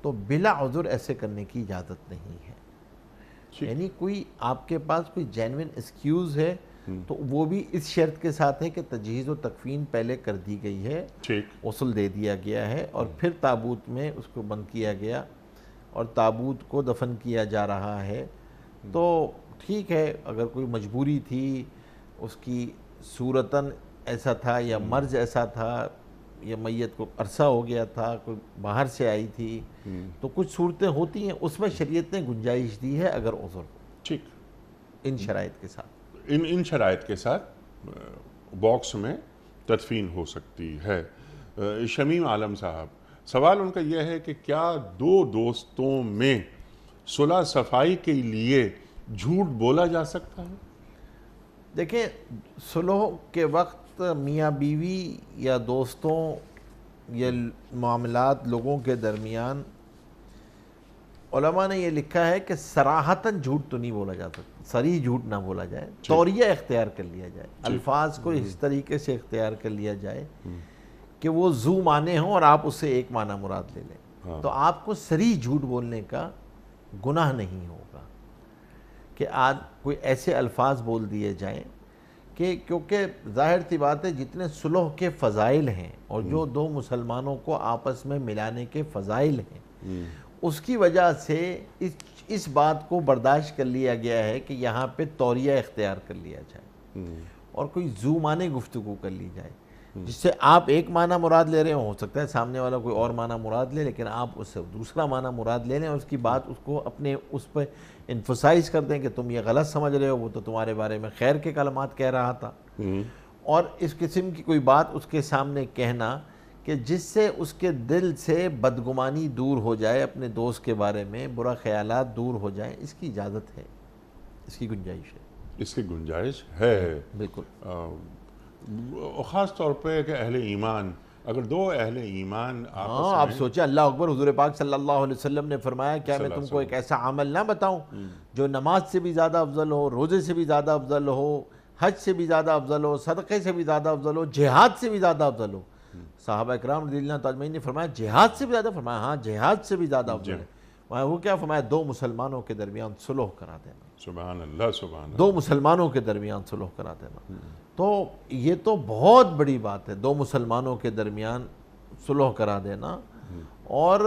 Speaker 3: تو بلا عذر ایسے کرنے کی اجازت نہیں ہے، یعنی کوئی آپ کے پاس کوئی جینوین ایکسکیوز ہے تو وہ بھی اس شرط کے ساتھ ہے کہ تجہیز و تکفین پہلے کر دی گئی ہے، غسل دے دیا گیا ہے اور پھر تابوت میں اس کو بند کیا گیا اور تابوت کو دفن کیا جا رہا ہے، تو ٹھیک ہے۔ اگر کوئی مجبوری تھی، اس کی صورتاً ایسا تھا یا مرض ایسا تھا یا میت کو عرصہ ہو گیا تھا، کوئی باہر سے آئی تھی، تو کچھ صورتیں ہوتی ہیں اس میں شریعت نے گنجائش دی ہے اگر عذر ہو،
Speaker 2: ٹھیک،
Speaker 3: ان شرائط کے ساتھ،
Speaker 2: ان شرائط کے ساتھ باکس میں تدفین ہو سکتی ہے۔ شمیم عالم صاحب، سوال ان کا یہ ہے کہ کیا دو دوستوں میں صلح صفائی کے لیے جھوٹ بولا جا سکتا ہے؟
Speaker 3: دیکھیں، صلح کے وقت میاں بیوی یا دوستوں یا معاملات لوگوں کے درمیان علماء نے یہ لکھا ہے کہ صراحتاً جھوٹ تو نہیں بولا جا سکتا، صریح جھوٹ نہ بولا جائے، توریہ اختیار کر لیا جائے، الفاظ کو اس طریقے سے اختیار کر لیا جائے کہ وہ ذو معنی ہوں اور آپ اس سے ایک معنی مراد لے لیں، تو آپ کو صریح جھوٹ بولنے کا گناہ نہیں ہوگا کہ آج کوئی ایسے الفاظ بول دیے جائیں کہ، کیونکہ ظاہر سی بات ہے جتنے صلح کے فضائل ہیں اور جو دو مسلمانوں کو آپس میں ملانے کے فضائل ہیں، اس کی وجہ سے اس بات کو برداشت کر لیا گیا ہے کہ یہاں پہ توریہ اختیار کر لیا جائے اور کوئی ذو معنی گفتگو کر لی جائے، جس سے آپ ایک معنی مراد لے رہے ہو سکتا ہے سامنے والا کوئی اور معنی مراد لے، لیکن آپ اس سے دوسرا معنی مراد لے لیں اور اس کی بات اس کو اپنے اس پہ انفسائز کر دیں کہ تم یہ غلط سمجھ رہے ہو، وہ تو تمہارے بارے میں خیر کے کلمات کہہ رہا تھا، اور اس قسم کی کوئی بات اس کے سامنے کہنا کہ جس سے اس کے دل سے بدگمانی دور ہو جائے، اپنے دوست کے بارے میں برا خیالات دور ہو جائیں، اس کی اجازت ہے، اس کی گنجائش ہے،
Speaker 2: اس کی گنجائش ہے
Speaker 3: بالکل۔
Speaker 2: خاص طور پہ کہ اہل ایمان، اگر دو اہل ایمان آپس
Speaker 3: آپ
Speaker 2: میں،
Speaker 3: سوچیں، اللہ اکبر، حضور پاک صلی اللہ علیہ وسلم نے فرمایا کیا میں تم کو ایک ایسا عمل نہ بتاؤں جو نماز سے بھی زیادہ افضل ہو، روزے سے بھی زیادہ افضل ہو، حج سے بھی زیادہ افضل ہو، صدقے سے بھی زیادہ افضل ہو، جہاد سے بھی زیادہ افضل ہو؟ صحابہ اکرام رضی اللہ تعالیٰ نے فرمایا جہاد سے بھی زیادہ؟ فرمایا ہاں جہاد سے بھی زیادہ افضل ہے۔ وہ کیا فرمایا؟ دو مسلمانوں کے درمیان صلح کرا دینا،
Speaker 2: سبحان اللہ سبحان اللہ،
Speaker 3: دو مسلمانوں کے درمیان صلح کرا دینا، تو یہ تو بہت بڑی بات ہے، دو مسلمانوں کے درمیان صلح کرا دینا، اور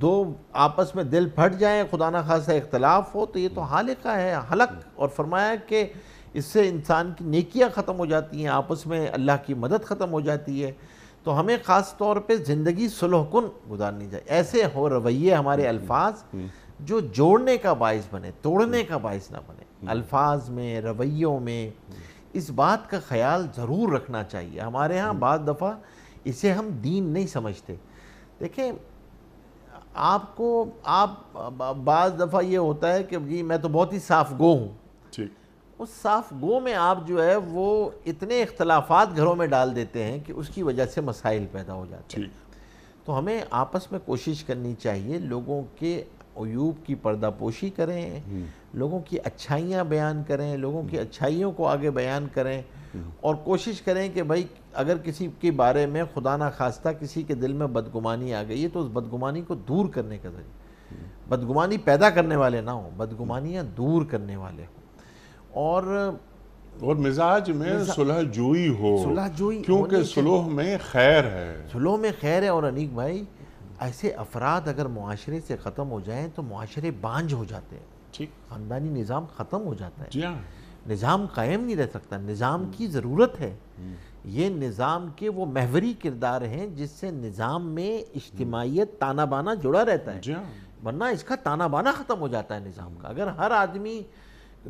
Speaker 3: دو آپس میں دل پھٹ جائیں، خدا نہ خواستہ اختلاف ہو تو یہ تو حالقہ ہے، حلق، اور فرمایا کہ اس سے انسان کی نیکیاں ختم ہو جاتی ہیں، آپس میں اللہ کی مدد ختم ہو جاتی ہے، تو ہمیں خاص طور پہ زندگی صلح کن گزارنی چاہیے. ایسے ہو رویے ہمارے الفاظ جو جوڑنے کا باعث بنے, توڑنے کا باعث نہ بنے. الفاظ میں, رویوں میں اس بات کا خیال ضرور رکھنا چاہیے. ہمارے ہاں بعض دفعہ اسے ہم دین نہیں سمجھتے. دیکھیں آپ بعض دفعہ یہ ہوتا ہے کہ جی میں تو بہت ہی صاف گو ہوں. اس صاف گو میں آپ جو ہے وہ اتنے اختلافات گھروں میں ڈال دیتے ہیں کہ اس کی وجہ سے مسائل پیدا ہو جاتے ہیں. تو ہمیں آپس میں کوشش کرنی چاہیے لوگوں کے عیوب کی پردہ پوشی کریں, لوگوں کی اچھائیاں بیان کریں, لوگوں کی اچھائیوں کو آگے بیان کریں, اور کوشش کریں کہ بھائی اگر کسی کے بارے میں خدا نہ خواستہ کسی کے دل میں بدگمانی آ گئی ہے تو اس بدگمانی کو دور کرنے کا ذریعہ. بدگمانی پیدا کرنے والے نہ ہوں, بدگمانیاں دور کرنے والے ہوں. اور
Speaker 2: مزاج میں صلح جوئی ہو,
Speaker 3: جوئی
Speaker 2: کیونکہ صلح میں خیر ہے.
Speaker 3: صلح میں خیر ہے. اور انیق بھائی ایسے افراد اگر معاشرے سے ختم ہو جائیں تو معاشرے بانجھ ہو جاتے ہیں, خاندانی نظام ختم ہو جاتا ہے. نظام قائم نہیں رہ سکتا. نظام کی ضرورت ہے. یہ نظام کے وہ محوری کردار ہیں جس سے نظام میں اجتماعیت تانا بانا جڑا رہتا ہے, ورنہ اس کا تانا بانا ختم ہو جاتا ہے نظام کا. اگر ہر آدمی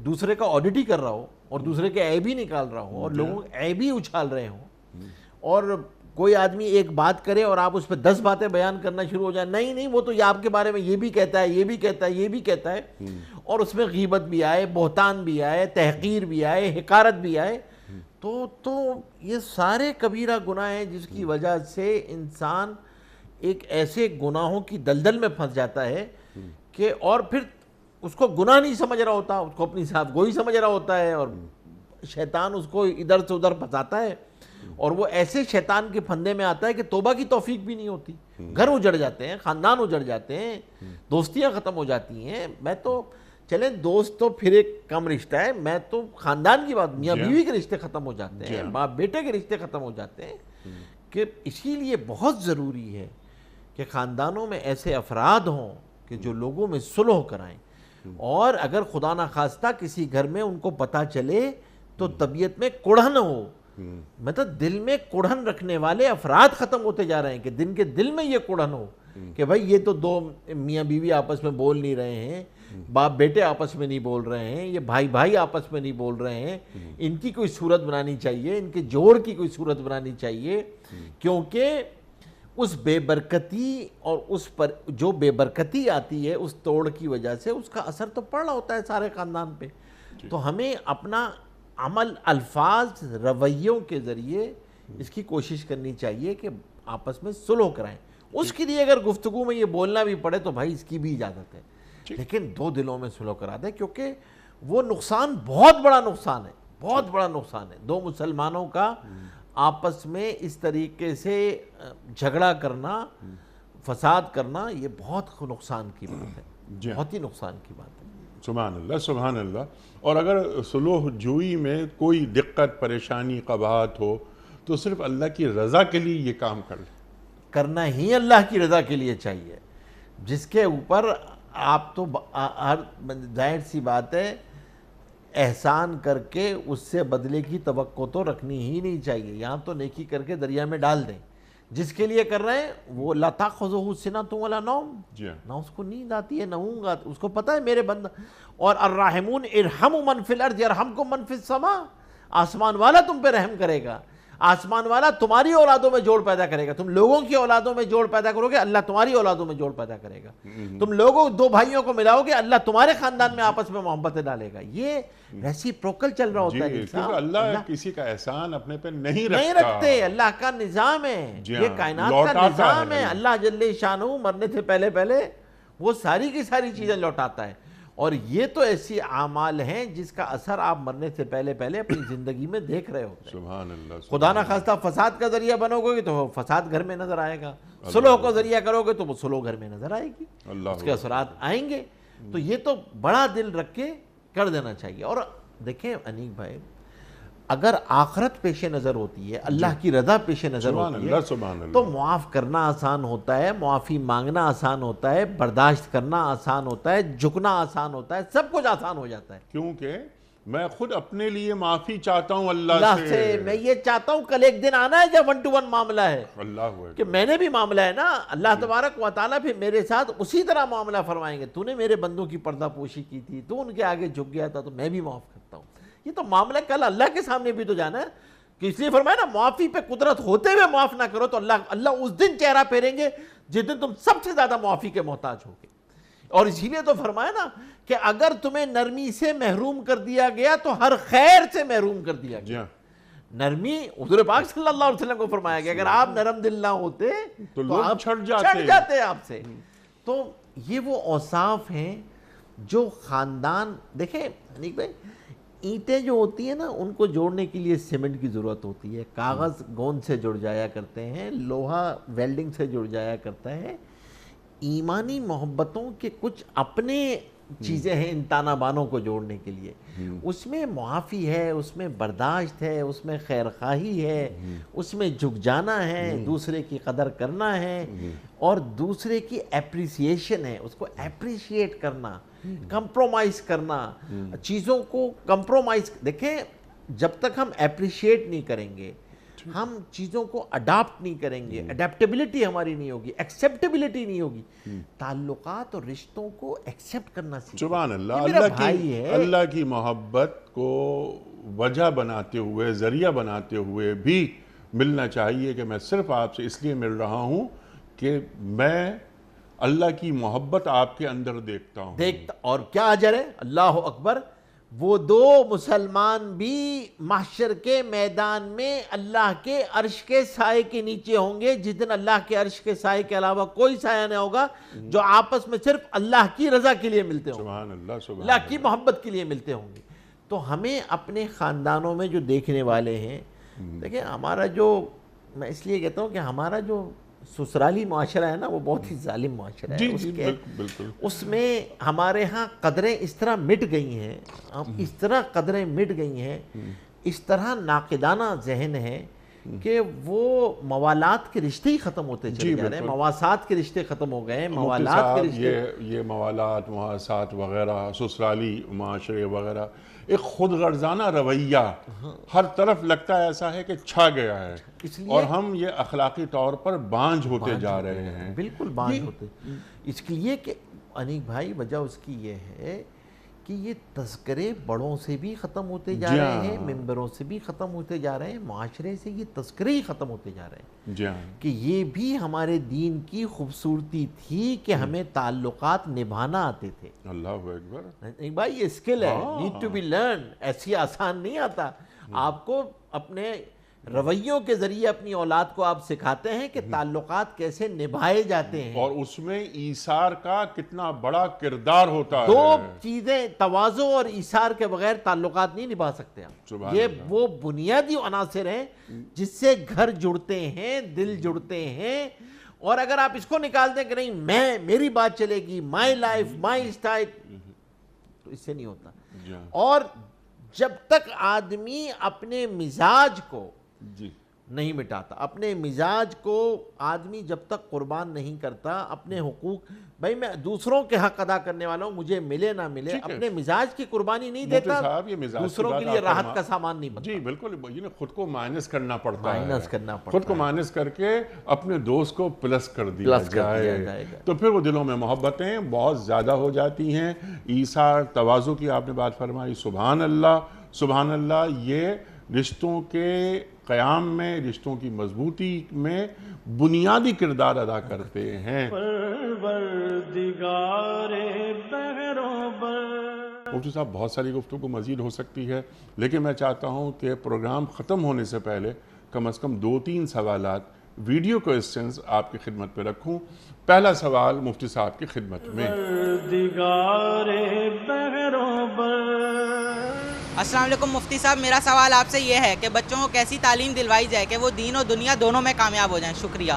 Speaker 3: دوسرے کا آڈٹ ہی کر رہا ہو اور دوسرے کے عیب ہی نکال رہا ہو اور لوگوں عیب ہی اچھال رہے ہوں, اور کوئی آدمی ایک بات کرے اور آپ اس پہ 10 باتیں بیان کرنا شروع ہو جائیں, نہیں وہ تو یہ آپ کے بارے میں یہ بھی کہتا ہے, یہ بھی کہتا ہے, یہ بھی کہتا ہے, اور اس میں غیبت بھی آئے, بہتان بھی آئے, تحقیر بھی آئے, حقارت بھی آئے, تو یہ سارے کبیرہ گناہ ہیں جس کی وجہ سے انسان ایک ایسے گناہوں کی دلدل میں پھنس جاتا ہے کہ اور پھر اس کو گناہ نہیں سمجھ رہا ہوتا, اس کو اپنی صاف گوئی سمجھ رہا ہوتا ہے, اور شیطان اس کو ادھر سے ادھر پھنساتا ہے, اور وہ ایسے شیطان کے پھندے میں آتا ہے کہ توبہ کی توفیق بھی نہیں ہوتی. گھر اجڑ جاتے ہیں, خاندان اجڑ جاتے ہیں, دوستیاں ختم ہو جاتی ہیں. میں تو چلیں دوست تو پھر ایک کم رشتہ ہے, میں تو خاندان کی بات, میاں بیوی کے رشتے ختم ہو جاتے ہیں, باپ بیٹے کے رشتے ختم ہو جاتے ہیں. کہ اسی لیے بہت ضروری ہے کہ خاندانوں میں ایسے افراد ہوں کہ جو لوگوں میں صلح کرائیں, اور اگر خدا نہ خواستہ کسی گھر میں ان کو پتہ چلے تو طبیعت میں کڑھن ہو, مطلب دل میں کڑھن رکھنے والے افراد ختم ہوتے جا رہے ہیں, کہ دن کے دل میں یہ کڑھن ہو کہ بھائی یہ تو دو میاں بیوی آپس میں بول نہیں رہے ہیں, باپ بیٹے آپس میں نہیں بول رہے ہیں, یہ بھائی بھائی آپس میں نہیں بول رہے ہیں, ان کی کوئی صورت بنانی چاہیے, ان کے جوڑ کی کوئی صورت بنانی چاہیے. کیونکہ اس بے برکتی اور اس پر جو بے برکتی آتی ہے اس توڑ کی وجہ سے اس کا اثر تو پڑ رہا ہوتا ہے سارے خاندان پہ. تو ہمیں اپنا عمل, الفاظ, رویوں کے ذریعے اس کی کوشش کرنی چاہیے کہ آپس میں صلح کرائیں. اس کے لیے اگر گفتگو میں یہ بولنا بھی پڑے تو بھائی اس کی بھی اجازت ہے, لیکن دو دلوں میں صلح کرا دیں, کیونکہ وہ نقصان بہت بڑا نقصان ہے, بہت بڑا نقصان ہے. دو مسلمانوں کا آپس میں اس طریقے سے جھگڑا کرنا, فساد کرنا, یہ بہت نقصان کی بات ہے, بہت ہی نقصان کی بات ہے.
Speaker 2: سبحان اللہ, سبحان اللہ. اور اگر صلح جوئی میں کوئی دقت, پریشانی, قباحت ہو تو صرف اللہ کی رضا کے لیے یہ کام
Speaker 3: کرنا ہی اللہ کی رضا کے لیے چاہیے. جس کے اوپر آپ تو ہر ظاہر سی بات ہے احسان کر کے اس سے بدلے کی توقع تو رکھنی ہی نہیں چاہیے. یہاں تو نیکی کر کے دریا میں ڈال دیں. جس کے لیے کر رہے ہیں وہ لا تاخذہ سنۃ ولا نوم, نہ اس کو نیند آتی ہے نہ اونگ آتی, اس کو پتہ ہے میرے بندہ. اور الراحمون ارحموا من فی الارض یرحمکم من فی السماء, آسمان والا تم پہ رحم کرے گا, آسمان والا تمہاری اولادوں میں جوڑ پیدا کرے گا. تم لوگوں کی اولادوں میں جوڑ پیدا کرو گے, اللہ تمہاری اولادوں میں جوڑ پیدا کرے گا. تم لوگوں دو بھائیوں کو ملاؤ گے, اللہ تمہارے خاندان میں آپس میں محبتیں ڈالے گا. یہ ریسیپروکل چل رہا ہوتا ہے.
Speaker 2: کیونکہ اللہ کسی کا احسان اپنے پہ نہیں
Speaker 3: رکھتے, اللہ کا نظام ہے, یہ کائنات کا نظام ہے. اللہ جل شانہ مرنے سے پہلے وہ ساری کی ساری چیزیں لوٹاتا ہے. اور یہ تو ایسی اعمال ہیں جس کا اثر آپ مرنے سے پہلے اپنی زندگی میں دیکھ رہے ہوتے ہیں.
Speaker 2: سبحان اللہ.
Speaker 3: خدا نہ خواستہ فساد کا ذریعہ بنو گے تو فساد گھر میں نظر آئے گا, صلح کا ذریعہ کرو گے تو وہ صلح گھر میں نظر آئے گی, اس کے اثرات آئیں گے. تو یہ تو بڑا دل رکھ کے کر دینا چاہیے. اور دیکھیں انیق بھائی, اگر آخرت پیش نظر ہوتی ہے, اللہ کی رضا پیش نظر ہوتی ہے, تو معاف کرنا آسان ہوتا ہے, معافی مانگنا آسان ہوتا ہے, برداشت کرنا آسان ہوتا ہے, جھکنا آسان ہوتا ہے, سب کچھ آسان ہو جاتا ہے.
Speaker 2: کیونکہ میں خود اپنے لیے معافی چاہتا ہوں اللہ سے.
Speaker 3: میں یہ چاہتا ہوں کل ایک دن آنا ہے جب 1 to 1 معاملہ ہے
Speaker 2: اللہ
Speaker 3: کہ میں نے بھی معاملہ ہے نا, اللہ تبارک و تعالیٰ پھر میرے ساتھ اسی طرح معاملہ فرمائیں گے, تو نے میرے بندوں کی پردہ پوشی کی تھی, تو ان کے آگے جھک گیا تھا, تو میں بھی معاف کرتا ہوں. یہ تو معاملہ کل اللہ کے سامنے بھی تو جانا ہے, کہ اس لیے فرمایا نا معافی پہ قدرت ہوتے ہوئے معاف نہ کرو تو اللہ اس دن چہرہ پھیریں گے جس دن تم سب سے زیادہ معافی کے محتاج ہوگے. اور اسی لیے تو فرمایا نا کہ اگر تمہیں نرمی سے محروم کر دیا گیا تو ہر خیر سے محروم کر دیا گیا. نرمی حضور پاک صلی اللہ علیہ وسلم کو فرمایا گیا, اگر آپ نرم دل نہ ہوتے تو آپ چھٹ جاتے آپ سے. تو یہ وہ اوصاف ہیں جو خاندان, دیکھیں انیک بھائی, اینٹیں جو ہوتی ہیں نا ان کو جوڑنے کے لیے سیمنٹ کی ضرورت ہوتی ہے, کاغذ گوند سے جڑ جایا کرتے ہیں, لوہا ویلڈنگ سے جڑ جایا کرتا ہے. ایمانی محبتوں کے کچھ اپنے چیزیں ہیں ان تانا بانوں کو جوڑنے کے لیے, اس میں معافی ہے, اس میں برداشت ہے, اس میں خیر خواہی ہے, اس میں جھک جانا ہے, دوسرے کی قدر کرنا ہے, اور دوسرے کی اپریسیشن ہے, اس کو اپریشیٹ کرنا, کمپرومائز کرنا, چیزوں کو کمپرومائز. دیکھیں جب تک ہم اپریشیٹ نہیں کریں گے, ہم چیزوں کو اڈاپٹ نہیں کریں گے, اڈیپٹیبلٹی ہماری نہیں ہوگی, ایکسیپٹیبلٹی نہیں ہوگی, تعلقات اور رشتوں کو ایکسیپٹ کرنا سیکھیں.
Speaker 2: سبحان اللہ. اللہ کی محبت کو وجہ بناتے ہوئے, ذریعہ بناتے ہوئے بھی ملنا چاہیے کہ میں صرف آپ سے اس لیے مل رہا ہوں کہ میں اللہ کی محبت آپ کے اندر دیکھتا ہوں.
Speaker 3: اور کیا اجر ہے, اللہ اکبر. وہ دو مسلمان بھی محشر کے میدان میں اللہ کے عرش کے سائے کے نیچے ہوں گے, جس دن اللہ کے عرش کے سائے کے علاوہ کوئی سایہ نہیں ہوگا, جو آپس میں صرف اللہ کی رضا کے لیے ملتے ہوں گے,
Speaker 2: سبحان اللہ,
Speaker 3: اللہ کی محبت کے لیے ملتے ہوں گے. تو ہمیں اپنے خاندانوں میں جو دیکھنے والے ہیں, دیکھیں ہمارا جو, میں اس لیے کہتا ہوں کہ ہمارا جو سسرالی معاشرہ ہے نا وہ بہت ہی ظالم معاشرہ ہے.
Speaker 2: بالکل.
Speaker 3: اس میں ہمارے ہاں قدریں اس طرح مٹ گئی ہیں, اس طرح قدریں مٹ گئی ہیں, اس طرح ناقدانہ ذہن ہے کہ وہ موالات کے رشتے ہی ختم ہوتے چلے جا رہے ہیں, مواسات کے رشتے ختم ہو گئے ہیں, موالات کے رشتے.
Speaker 2: یہ موالات, مواسات وغیرہ, سسرالی معاشرے وغیرہ, ایک خود غرضانہ رویہ ہر طرف لگتا ہے ایسا ہے کہ چھا گیا ہے, اور ہم یہ اخلاقی طور پر بانجھ ہوتے جا رہے ہیں.
Speaker 3: بالکل بانجھ ہوتے. اس لیے کہ انیک بھائی وجہ اس کی یہ ہے کہ یہ تذکرے بڑوں سے بھی ختم ہوتے جا رہے ہیں, ممبروں سے بھی ختم ہوتے جا رہے ہیں, معاشرے سے یہ تذکرے ہی ختم ہوتے جا رہے ہیں. کہ یہ بھی ہمارے دین کی خوبصورتی تھی کہ ہمیں تعلقات نبھانا آتے تھے.
Speaker 2: اللہ اکبر.
Speaker 3: بھائی یہ اسکل ہے, نیڈ ٹو بی لرن. ایسی آسان نہیں آتا. آپ کو اپنے رویوں کے ذریعے اپنی اولاد کو آپ سکھاتے ہیں کہ تعلقات کیسے نبھائے جاتے ہیں, اور
Speaker 2: اس میں ایثار کا کتنا بڑا کردار ہوتا ہے.
Speaker 3: دو چیزیں, تواضع اور ایثار کے بغیر تعلقات نہیں نبھا سکتے آپ. یہ وہ بنیادی عناصر ہیں جس سے گھر جڑتے ہیں, دل جڑتے ہیں. اور اگر آپ اس کو نکال دیں کہ نہیں میری بات چلے گی, مائی لائف مائی اسٹائل, تو اس سے نہیں ہوتا. اور جب تک آدمی اپنے مزاج کو نہیں مٹاتا, اپنے مزاج کو آدمی جب تک قربان نہیں کرتا, اپنے حقوق, بھائی میں دوسروں کے حق ادا کرنے والا ہوں, مجھے ملے نہ ملے, اپنے مزاج کی قربانی نہیں دیتا, دوسروں کے لیے راحت کا سامان نہیں بنتا.
Speaker 2: جی بالکل, خود کو مائنس کرنا پڑتا ہے, خود کو مائنس کر کے اپنے دوست کو پلس کر دیا جائے, تو پھر وہ دلوں میں محبتیں بہت زیادہ ہو جاتی ہیں. ایثار, تواضع کی آپ نے بات فرمائی, سبحان اللہ, سبحان اللہ. یہ رشتوں کے قیام میں, رشتوں کی مضبوطی میں بنیادی کردار ادا کرتے ہیں. مفتی صاحب بہت ساری گفتگو مزید ہو سکتی ہے, لیکن میں چاہتا ہوں کہ پروگرام ختم ہونے سے پہلے کم از کم 2-3 سوالات ویڈیو کوئسچنز آپ کی خدمت پہ رکھوں. پہلا سوال مفتی صاحب کی خدمت میں.
Speaker 4: السلام علیکم مفتی صاحب, میرا سوال آپ سے یہ ہے کہ بچوں کو کیسی تعلیم دلوائی جائے کہ وہ دین و دنیا دونوں میں کامیاب ہو جائیں. شکریہ.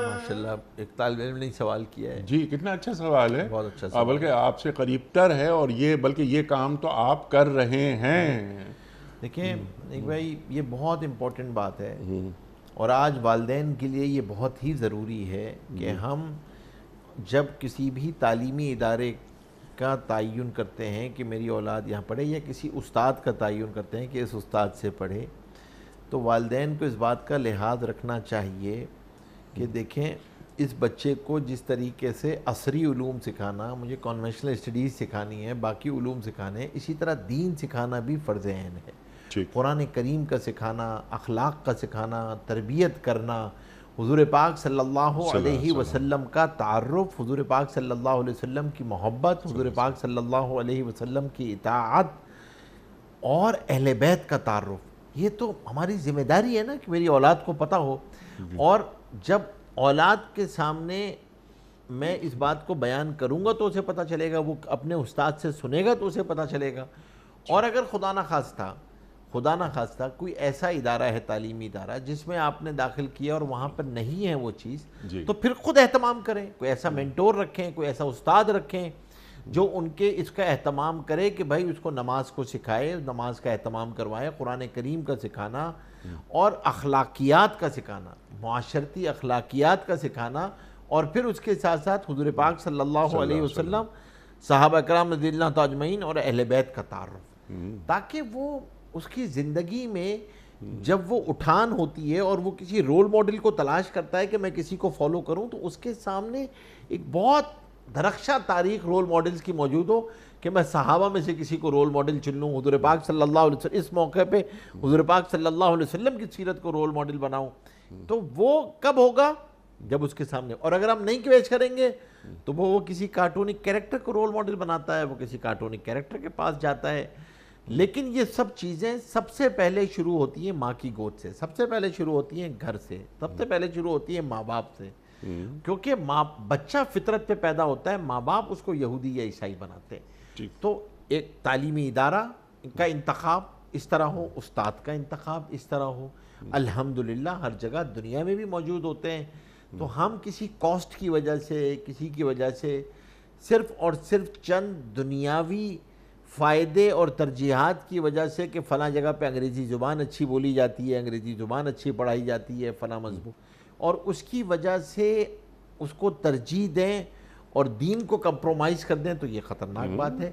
Speaker 3: ماشاءاللہ, ایک طالب علم نے سوال کیا ہے.
Speaker 2: جی کتنا اچھا سوال ہے,
Speaker 3: بہت اچھا سوال,
Speaker 2: بلکہ آپ سے قریب تر ہے, اور بلکہ یہ کام تو آپ کر رہے ہیں.
Speaker 3: دیکھیں ایک بھائی, یہ بہت امپورٹنٹ بات ہے, اور آج والدین کے لیے یہ بہت ہی ضروری ہے کہ ہم جب کسی بھی تعلیمی ادارے کا تعین کرتے ہیں کہ میری اولاد یہاں پڑھے یا کسی استاد کا تعین کرتے ہیں کہ اس استاد سے پڑھے، تو والدین کو اس بات کا لحاظ رکھنا چاہیے کہ دیکھیں اس بچے کو جس طریقے سے عصری علوم سکھانا، مجھے کنونشنل اسٹڈیز سکھانی ہے، باقی علوم سکھانے ہیں، اسی طرح دین سکھانا بھی فرض عین ہے۔ قرآن کریم کا سکھانا، اخلاق کا سکھانا، تربیت کرنا، حضور پاک صلی اللہ علیہ وسلم کا تعارف، حضور پاک صلی اللہ علیہ وسلم کی محبت، حضور پاک صلی اللہ علیہ وسلم کی اطاعت اور اہل بیت کا تعارف، یہ تو ہماری ذمہ داری ہے نا کہ میری اولاد کو پتہ ہو۔ اور جب اولاد کے سامنے میں اس بات کو بیان کروں گا تو اسے پتہ چلے گا، وہ اپنے استاد سے سنے گا تو اسے پتہ چلے گا۔ اور اگر خدا نہ خواستہ کوئی ایسا ادارہ ہے، تعلیمی ادارہ، جس میں آپ نے داخل کیا اور وہاں پر نہیں ہے وہ چیز، تو پھر خود اہتمام کریں، کوئی ایسا مینٹور رکھیں، کوئی ایسا استاد رکھیں جو ان کے اس کا اہتمام کرے کہ بھائی اس کو نماز کو سکھائے، نماز کا اہتمام کروائے، قرآن کریم کا سکھانا اور اخلاقیات کا سکھانا، معاشرتی اخلاقیات کا سکھانا، اور پھر اس کے ساتھ ساتھ حضور پاک صلی اللہ علیہ وسلم، صحابہ کرام رضی اللہ تعالی اجمعین اور اہل بیت کا تعارف، تاکہ وہ اس کی زندگی میں جب وہ اٹھان ہوتی ہے اور وہ کسی رول ماڈل کو تلاش کرتا ہے کہ میں کسی کو فالو کروں، تو اس کے سامنے ایک بہت درخشاں تاریخ رول ماڈلز کی موجود ہو کہ میں صحابہ میں سے کسی کو رول ماڈل چن لوں، حضور پاک صلی اللہ علیہ وسلم، اس موقع پہ حضور پاک صلی اللہ علیہ وسلم کی سیرت کو رول ماڈل بناؤں، تو وہ کب ہوگا؟ جب اس کے سامنے، اور اگر ہم نہیں پیش کریں گے تو وہ کسی کارٹونک کیریکٹر کو رول ماڈل بناتا ہے، وہ کسی کارٹونک کیریکٹر کے پاس جاتا ہے۔ لیکن یہ سب چیزیں سب سے پہلے شروع ہوتی ہیں ماں کی گود سے، سب سے پہلے شروع ہوتی ہیں گھر سے، سب سے پہلے شروع ہوتی ہیں ماں باپ سے، کیونکہ بچہ فطرت پہ پیدا ہوتا ہے، ماں باپ اس کو یہودی یا عیسائی بناتے ہیں۔ تو ایک تعلیمی ادارہ کا انتخاب اس طرح ہو، استاد کا انتخاب اس طرح ہو، الحمدللہ ہر جگہ دنیا میں بھی موجود ہوتے ہیں۔ تو ہم کسی کاسٹ کی وجہ سے، کسی کی وجہ سے صرف اور صرف چند دنیاوی فائدے اور ترجیحات کی وجہ سے کہ فلاں جگہ پہ انگریزی زبان اچھی بولی جاتی ہے، انگریزی زبان اچھی پڑھائی جاتی ہے، فلاں مضمون، اور اس کی وجہ سے اس کو ترجیح دیں اور دین کو کمپرومائز کر دیں، تو یہ خطرناک بات ہے۔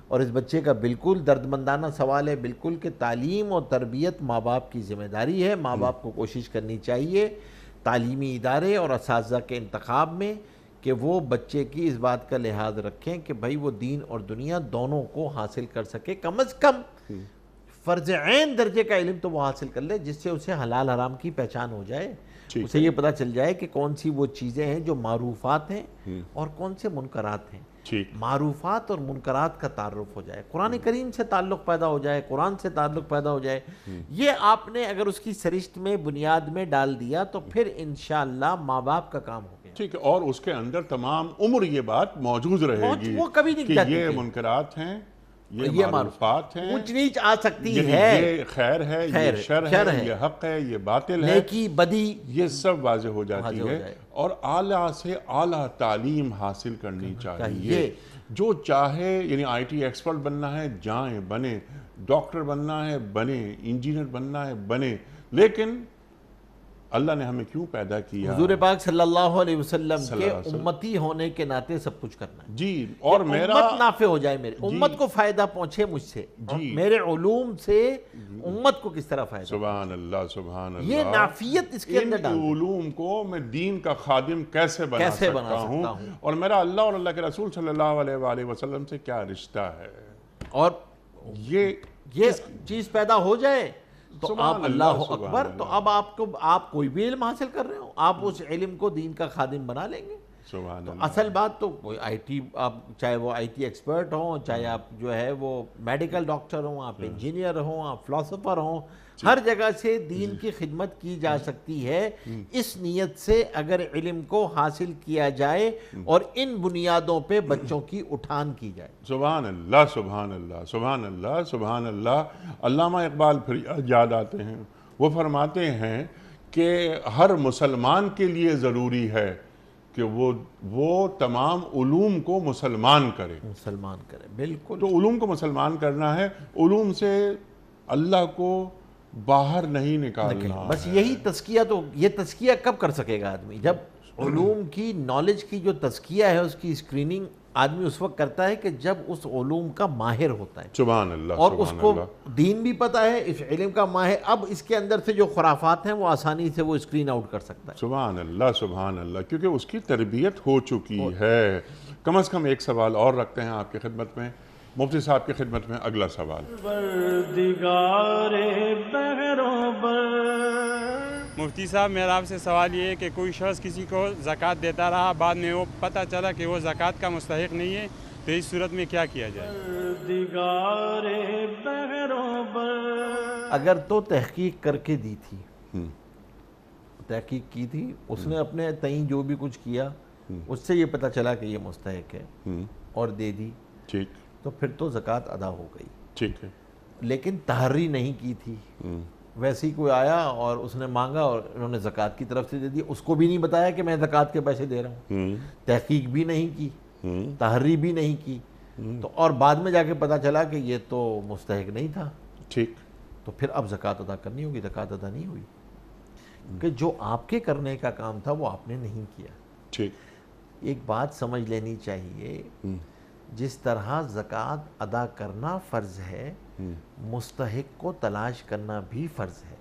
Speaker 3: اور اس بچے کا بالکل دردمندانہ سوال ہے، بالکل، کہ تعلیم اور تربیت ماں باپ کی ذمہ داری ہے۔ ماں باپ کو کوشش کرنی چاہیے تعلیمی ادارے اور اساتذہ کے انتخاب میں کہ وہ بچے کی اس بات کا لحاظ رکھیں کہ بھائی وہ دین اور دنیا دونوں کو حاصل کر سکے، کم از کم فرض عین درجے کا علم تو وہ حاصل کر لے، جس سے اسے حلال حرام کی پہچان ہو جائے، اسے یہ پتہ چل جائے کہ کون سی وہ چیزیں ہیں جو معروفات ہیں اور کون سے منکرات ہیں۔ معروفات اور منکرات کا تعارف ہو جائے، قرآن کریم سے تعلق پیدا ہو جائے، قرآن سے تعلق پیدا ہو جائے، یہ آپ نے اگر اس کی سرشت میں، بنیاد میں ڈال دیا تو پھر انشاءاللہ ماں باپ کا کام ہو گیا۔
Speaker 2: ٹھیک ہے، اور اس کے اندر تمام عمر یہ بات موجود رہے گی
Speaker 3: وہ کبھی نہیں
Speaker 2: کہ یہ منکرات ہیں، یہ معروفات ہیں،
Speaker 3: اونچ نیچ آ سکتی ہے،
Speaker 2: یہ خیر ہے، یہ شر ہے، یہ حق ہے، یہ باطل ہے،
Speaker 3: نیکی بدی،
Speaker 2: یہ سب واضح ہو جاتی ہے۔ اور اعلیٰ سے اعلیٰ تعلیم حاصل کرنی چاہیے۔ جو چاہے، یعنی آئی ٹی ایکسپرٹ بننا ہے جائیں، بنے، ڈاکٹر بننا ہے بنے، انجینئر بننا ہے بنے، لیکن اللہ نے ہمیں کیوں پیدا کیا؟
Speaker 3: حضور پاک صلی اللہ علیہ وسلم کے امتی ہونے کے ناطے سب کچھ کرنا ہے۔
Speaker 2: جی، اور میرا
Speaker 3: امت نافع ہو جائے، میرے امت کو فائدہ پہنچے مجھ سے، میرے علوم سے امت کو کس طرح فائدہ؟ سبحان
Speaker 2: اللہ، سبحان اللہ،
Speaker 3: یہ نافیت اس کے اندر ڈال
Speaker 2: ان علوم کو میں دین کا خادم کیسے بنا سکتا ہوں، اور میرا اللہ اور اللہ کے رسول صلی اللہ علیہ وآلہ وسلم سے کیا رشتہ ہے،
Speaker 3: اور
Speaker 2: یہ
Speaker 3: چیز پیدا ہو جائے تو آپ اللہ اکبر، تو اب آپ کوئی بھی علم حاصل کر رہے ہو، آپ اس علم کو دین کا خادم بنا لیں گے۔
Speaker 2: سبحان اللہ۔
Speaker 3: اصل بات تو کوئی آئی ٹی، آپ چاہے وہ آئی ٹی ایکسپرٹ ہوں، چاہے آپ جو ہے وہ میڈیکل ڈاکٹر ہوں، آپ انجینئر ہوں، آپ فلاسفر ہوں، ہر جگہ سے دین کی خدمت کی جا سکتی ہے اس نیت سے، اگر علم کو حاصل کیا جائے اور ان بنیادوں پہ بچوں کی اٹھان کی جائے۔
Speaker 2: سبحان اللہ، سبحان اللہ، سبحان اللہ، سبحان اللہ۔ علامہ اقبال پھر یاد آتے ہیں، وہ فرماتے ہیں کہ ہر مسلمان کے لیے ضروری ہے کہ وہ تمام علوم کو مسلمان کرے،
Speaker 3: بالکل۔
Speaker 2: تو علوم کو مسلمان کرنا ہے، علوم سے اللہ کو باہر نہیں نکالنا،
Speaker 3: بس یہی تزکیہ۔ تو یہ تزکیہ کب کر سکے گا آدمی؟ جب علوم کی، نالج کی جو تزکیہ ہے، اس کی اسکریننگ آدمی اس وقت کرتا ہے کہ جب اس علوم کا ماہر ہوتا ہے،
Speaker 2: سبحان اللہ،
Speaker 3: اور اس
Speaker 2: سبحان
Speaker 3: کو
Speaker 2: اللہ،
Speaker 3: دین بھی پتہ ہے، اس علم کا ماہر، اب اس کے اندر سے جو خرافات ہیں وہ آسانی سے وہ اسکرین آؤٹ کر سکتا ہے۔
Speaker 2: سبحان اللہ، سبحان اللہ، کیونکہ اس کی تربیت ہو چکی ہے۔ کم از کم ایک سوال اور رکھتے ہیں آپ کی خدمت میں، مفتی صاحب کی خدمت میں اگلا سوال۔
Speaker 1: پروردگار بہروں بر۔
Speaker 5: مفتی صاحب میرا آپ سے سوال یہ ہے کہ کوئی شخص کسی کو زکوٰۃ دیتا رہا، بعد میں وہ پتہ چلا کہ وہ زکوٰۃ کا مستحق نہیں ہے، تو اس صورت میں کیا کیا جائے؟
Speaker 1: پروردگار بہروں بر۔
Speaker 3: اگر تو تحقیق کر کے دی تھی، تحقیق کی تھی، اس نے اپنے تئیں جو بھی کچھ کیا، اس سے یہ پتہ چلا کہ یہ مستحق ہے اور دے دی،
Speaker 2: ٹھیک،
Speaker 3: تو پھر تو زکوٰۃ ادا ہو گئی۔
Speaker 2: ٹھیک ہے،
Speaker 3: لیکن تحری نہیں کی تھی، ویسے ہی کوئی آیا اور اس نے مانگا اور انہوں نے زکوٰۃ کی طرف سے دے دی، اس کو بھی نہیں بتایا کہ میں زکوٰۃ کے پیسے دے رہا ہوں، تحقیق بھی نہیں کی، تحری بھی نہیں کی، تو اور بعد میں جا کے پتہ چلا کہ یہ تو مستحق نہیں تھا،
Speaker 2: ٹھیک،
Speaker 3: تو پھر اب زکوٰۃ ادا کرنی ہوگی، زکوٰۃ ادا نہیں ہوئی، کہ جو آپ کے کرنے کا کام تھا وہ آپ نے نہیں کیا۔
Speaker 2: ٹھیک،
Speaker 3: ایک بات سمجھ لینی چاہیے، جس طرح زکوٰۃ ادا کرنا فرض ہے، مستحق کو تلاش کرنا بھی فرض ہے۔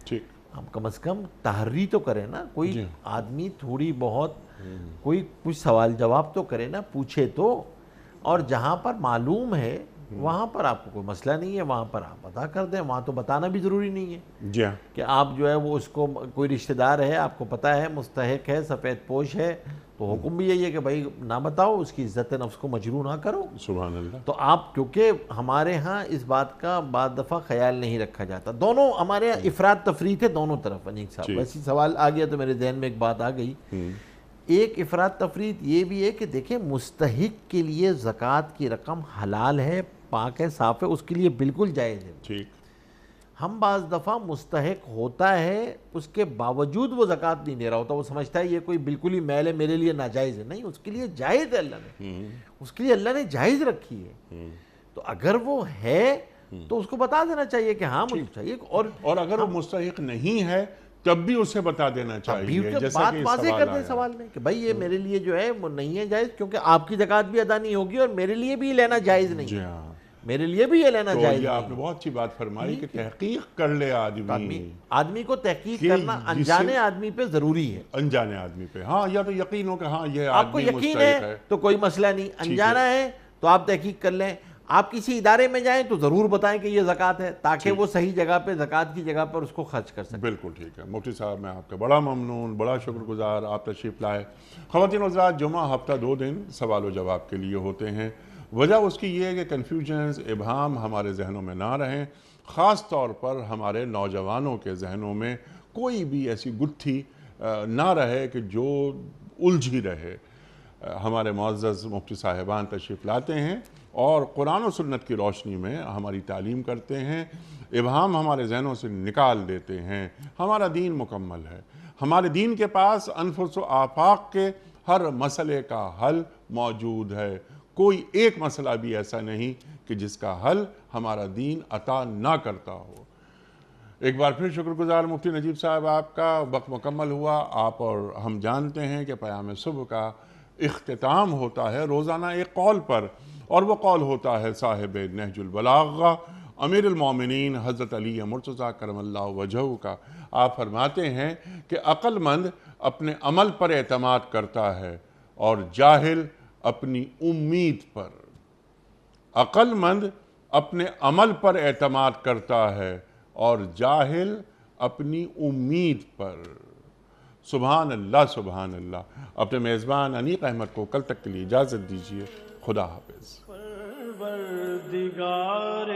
Speaker 2: ٹھیک،
Speaker 3: ہم کم از کم تحری تو کریں نا، کوئی آدمی تھوڑی بہت کوئی کچھ سوال جواب تو کرے نا، پوچھے تو، اور جہاں پر معلوم ہے وہاں پر آپ کو کوئی مسئلہ نہیں ہے، وہاں پر آپ ادا کر دیں، وہاں تو بتانا بھی ضروری نہیں ہے
Speaker 2: جی ہاں،
Speaker 3: کہ آپ جو ہے وہ اس کو کوئی رشتہ دار ہے، آپ کو پتہ ہے مستحق ہے، سفید پوش ہے، تو حکم بھی یہی ہے کہ بھائی نہ بتاؤ، اس کی عزت نفس کو مجروح نہ کرو۔
Speaker 2: سبحان اللہ،
Speaker 3: تو آپ، کیونکہ ہمارے ہاں اس بات کا بعض دفعہ خیال نہیں رکھا جاتا، دونوں ہمارے یہاں افراد تفریط ہے دونوں طرف۔ انیق صاحب ویسی سوال آ گیا تو میرے ذہن میں ایک بات آ گئی، ایک افراد تفریط یہ بھی ہے کہ دیکھیں مستحق کے لیے زکوٰۃ کی رقم حلال ہے، پاک ہے، صاف ہے، اس کے لیے بالکل جائز ہے۔
Speaker 2: ٹھیک،
Speaker 3: ہم بعض دفعہ مستحق ہوتا ہے، اس کے باوجود وہ زکوٰۃ نہیں دے رہا ہوتا، وہ سمجھتا ہے یہ کوئی بالکل ہی میل ہے، میرے لیے ناجائز ہے۔ نہیں، اس کے لیے جائز ہے، اللہ نے اس کے لیے اللہ نے جائز رکھی ہے، تو اگر وہ ہے تو اس کو بتا دینا چاہیے کہ ہاں مجھے چاہیے،
Speaker 2: اور اگر وہ مستحق نہیں ہے تب بھی اسے بتا دینا چاہیے، جیسا
Speaker 3: بات
Speaker 2: کہ
Speaker 3: واضح
Speaker 2: سوال
Speaker 3: کر دیں
Speaker 2: آیا۔
Speaker 3: سوال میں کہ بھائی یہ میرے لیے جو ہے وہ نہیں ہے جائز، کیونکہ آپ کی زکوٰۃ بھی ادا نہیں ہوگی اور میرے لیے بھی یہ لینا جائز نہیں
Speaker 2: جی
Speaker 3: ہے،
Speaker 2: ہاں،
Speaker 3: میرے لیے بھی یہ لینا
Speaker 2: تو
Speaker 3: جائز
Speaker 2: یہ آپ
Speaker 3: نہیں
Speaker 2: نے بہت اچھی بات فرمائی کہ تحقیق کر لے آدمی،
Speaker 3: آدمی کو تحقیق
Speaker 2: کہ
Speaker 3: کرنا انجانے آدمی پہ ضروری ہے۔
Speaker 2: انجانے آدمی پہ، ہاں، یا تو یقین ہو کہ ہاں یہ
Speaker 3: آپ کو
Speaker 2: آدمی
Speaker 3: یقین
Speaker 2: مستحق
Speaker 3: ہے تو کوئی مسئلہ نہیں، انجانا ہے تو آپ تحقیق کر لیں، آپ کسی ادارے میں جائیں تو ضرور بتائیں کہ یہ زکوٰۃ ہے، تاکہ وہ صحیح جگہ پہ زکوٰۃ کی جگہ پر اس کو خرچ کر سکیں۔
Speaker 2: بالکل ٹھیک ہے مفتی صاحب، میں آپ کا بڑا ممنون، بڑا شکر گزار، آپ تشریف لائے۔ خواتین و حضرات، جمعہ ہفتہ 2 دن سوال و جواب کے لیے ہوتے ہیں، وجہ اس کی یہ ہے کہ کنفیوژنز، ابہام ہمارے ذہنوں میں نہ رہیں، خاص طور پر ہمارے نوجوانوں کے ذہنوں میں کوئی بھی ایسی گتھی نہ رہے کہ جو الجھی رہے۔ ہمارے معزز مفتی صاحبان تشریف لاتے ہیں اور قرآن و سنت کی روشنی میں ہماری تعلیم کرتے ہیں، ابہام ہمارے ذہنوں سے نکال دیتے ہیں۔ ہمارا دین مکمل ہے، ہمارے دین کے پاس انفس و آفاق کے ہر مسئلے کا حل موجود ہے، کوئی ایک مسئلہ بھی ایسا نہیں کہ جس کا حل ہمارا دین عطا نہ کرتا ہو۔ ایک بار پھر شکر گزار مفتی نجیب صاحب آپ کا، وقت مکمل ہوا۔ آپ اور ہم جانتے ہیں کہ پیام صبح کا اختتام ہوتا ہے روزانہ ایک قول پر، اور وہ قول ہوتا ہے صاحب نہج البلاغہ امیر المومنین حضرت علی مرتضیٰ کرم اللہ وجہہ کا۔ آپ فرماتے ہیں کہ عقل مند اپنے عمل پر اعتماد کرتا ہے اور جاہل اپنی امید پر۔ عقل مند اپنے عمل پر اعتماد کرتا ہے اور جاہل اپنی امید پر۔ سبحان اللہ، سبحان اللہ۔ اپنے میزبان انیق احمد کو کل تک کے لیے اجازت دیجیے۔ خدا حافظ۔
Speaker 1: پروردگار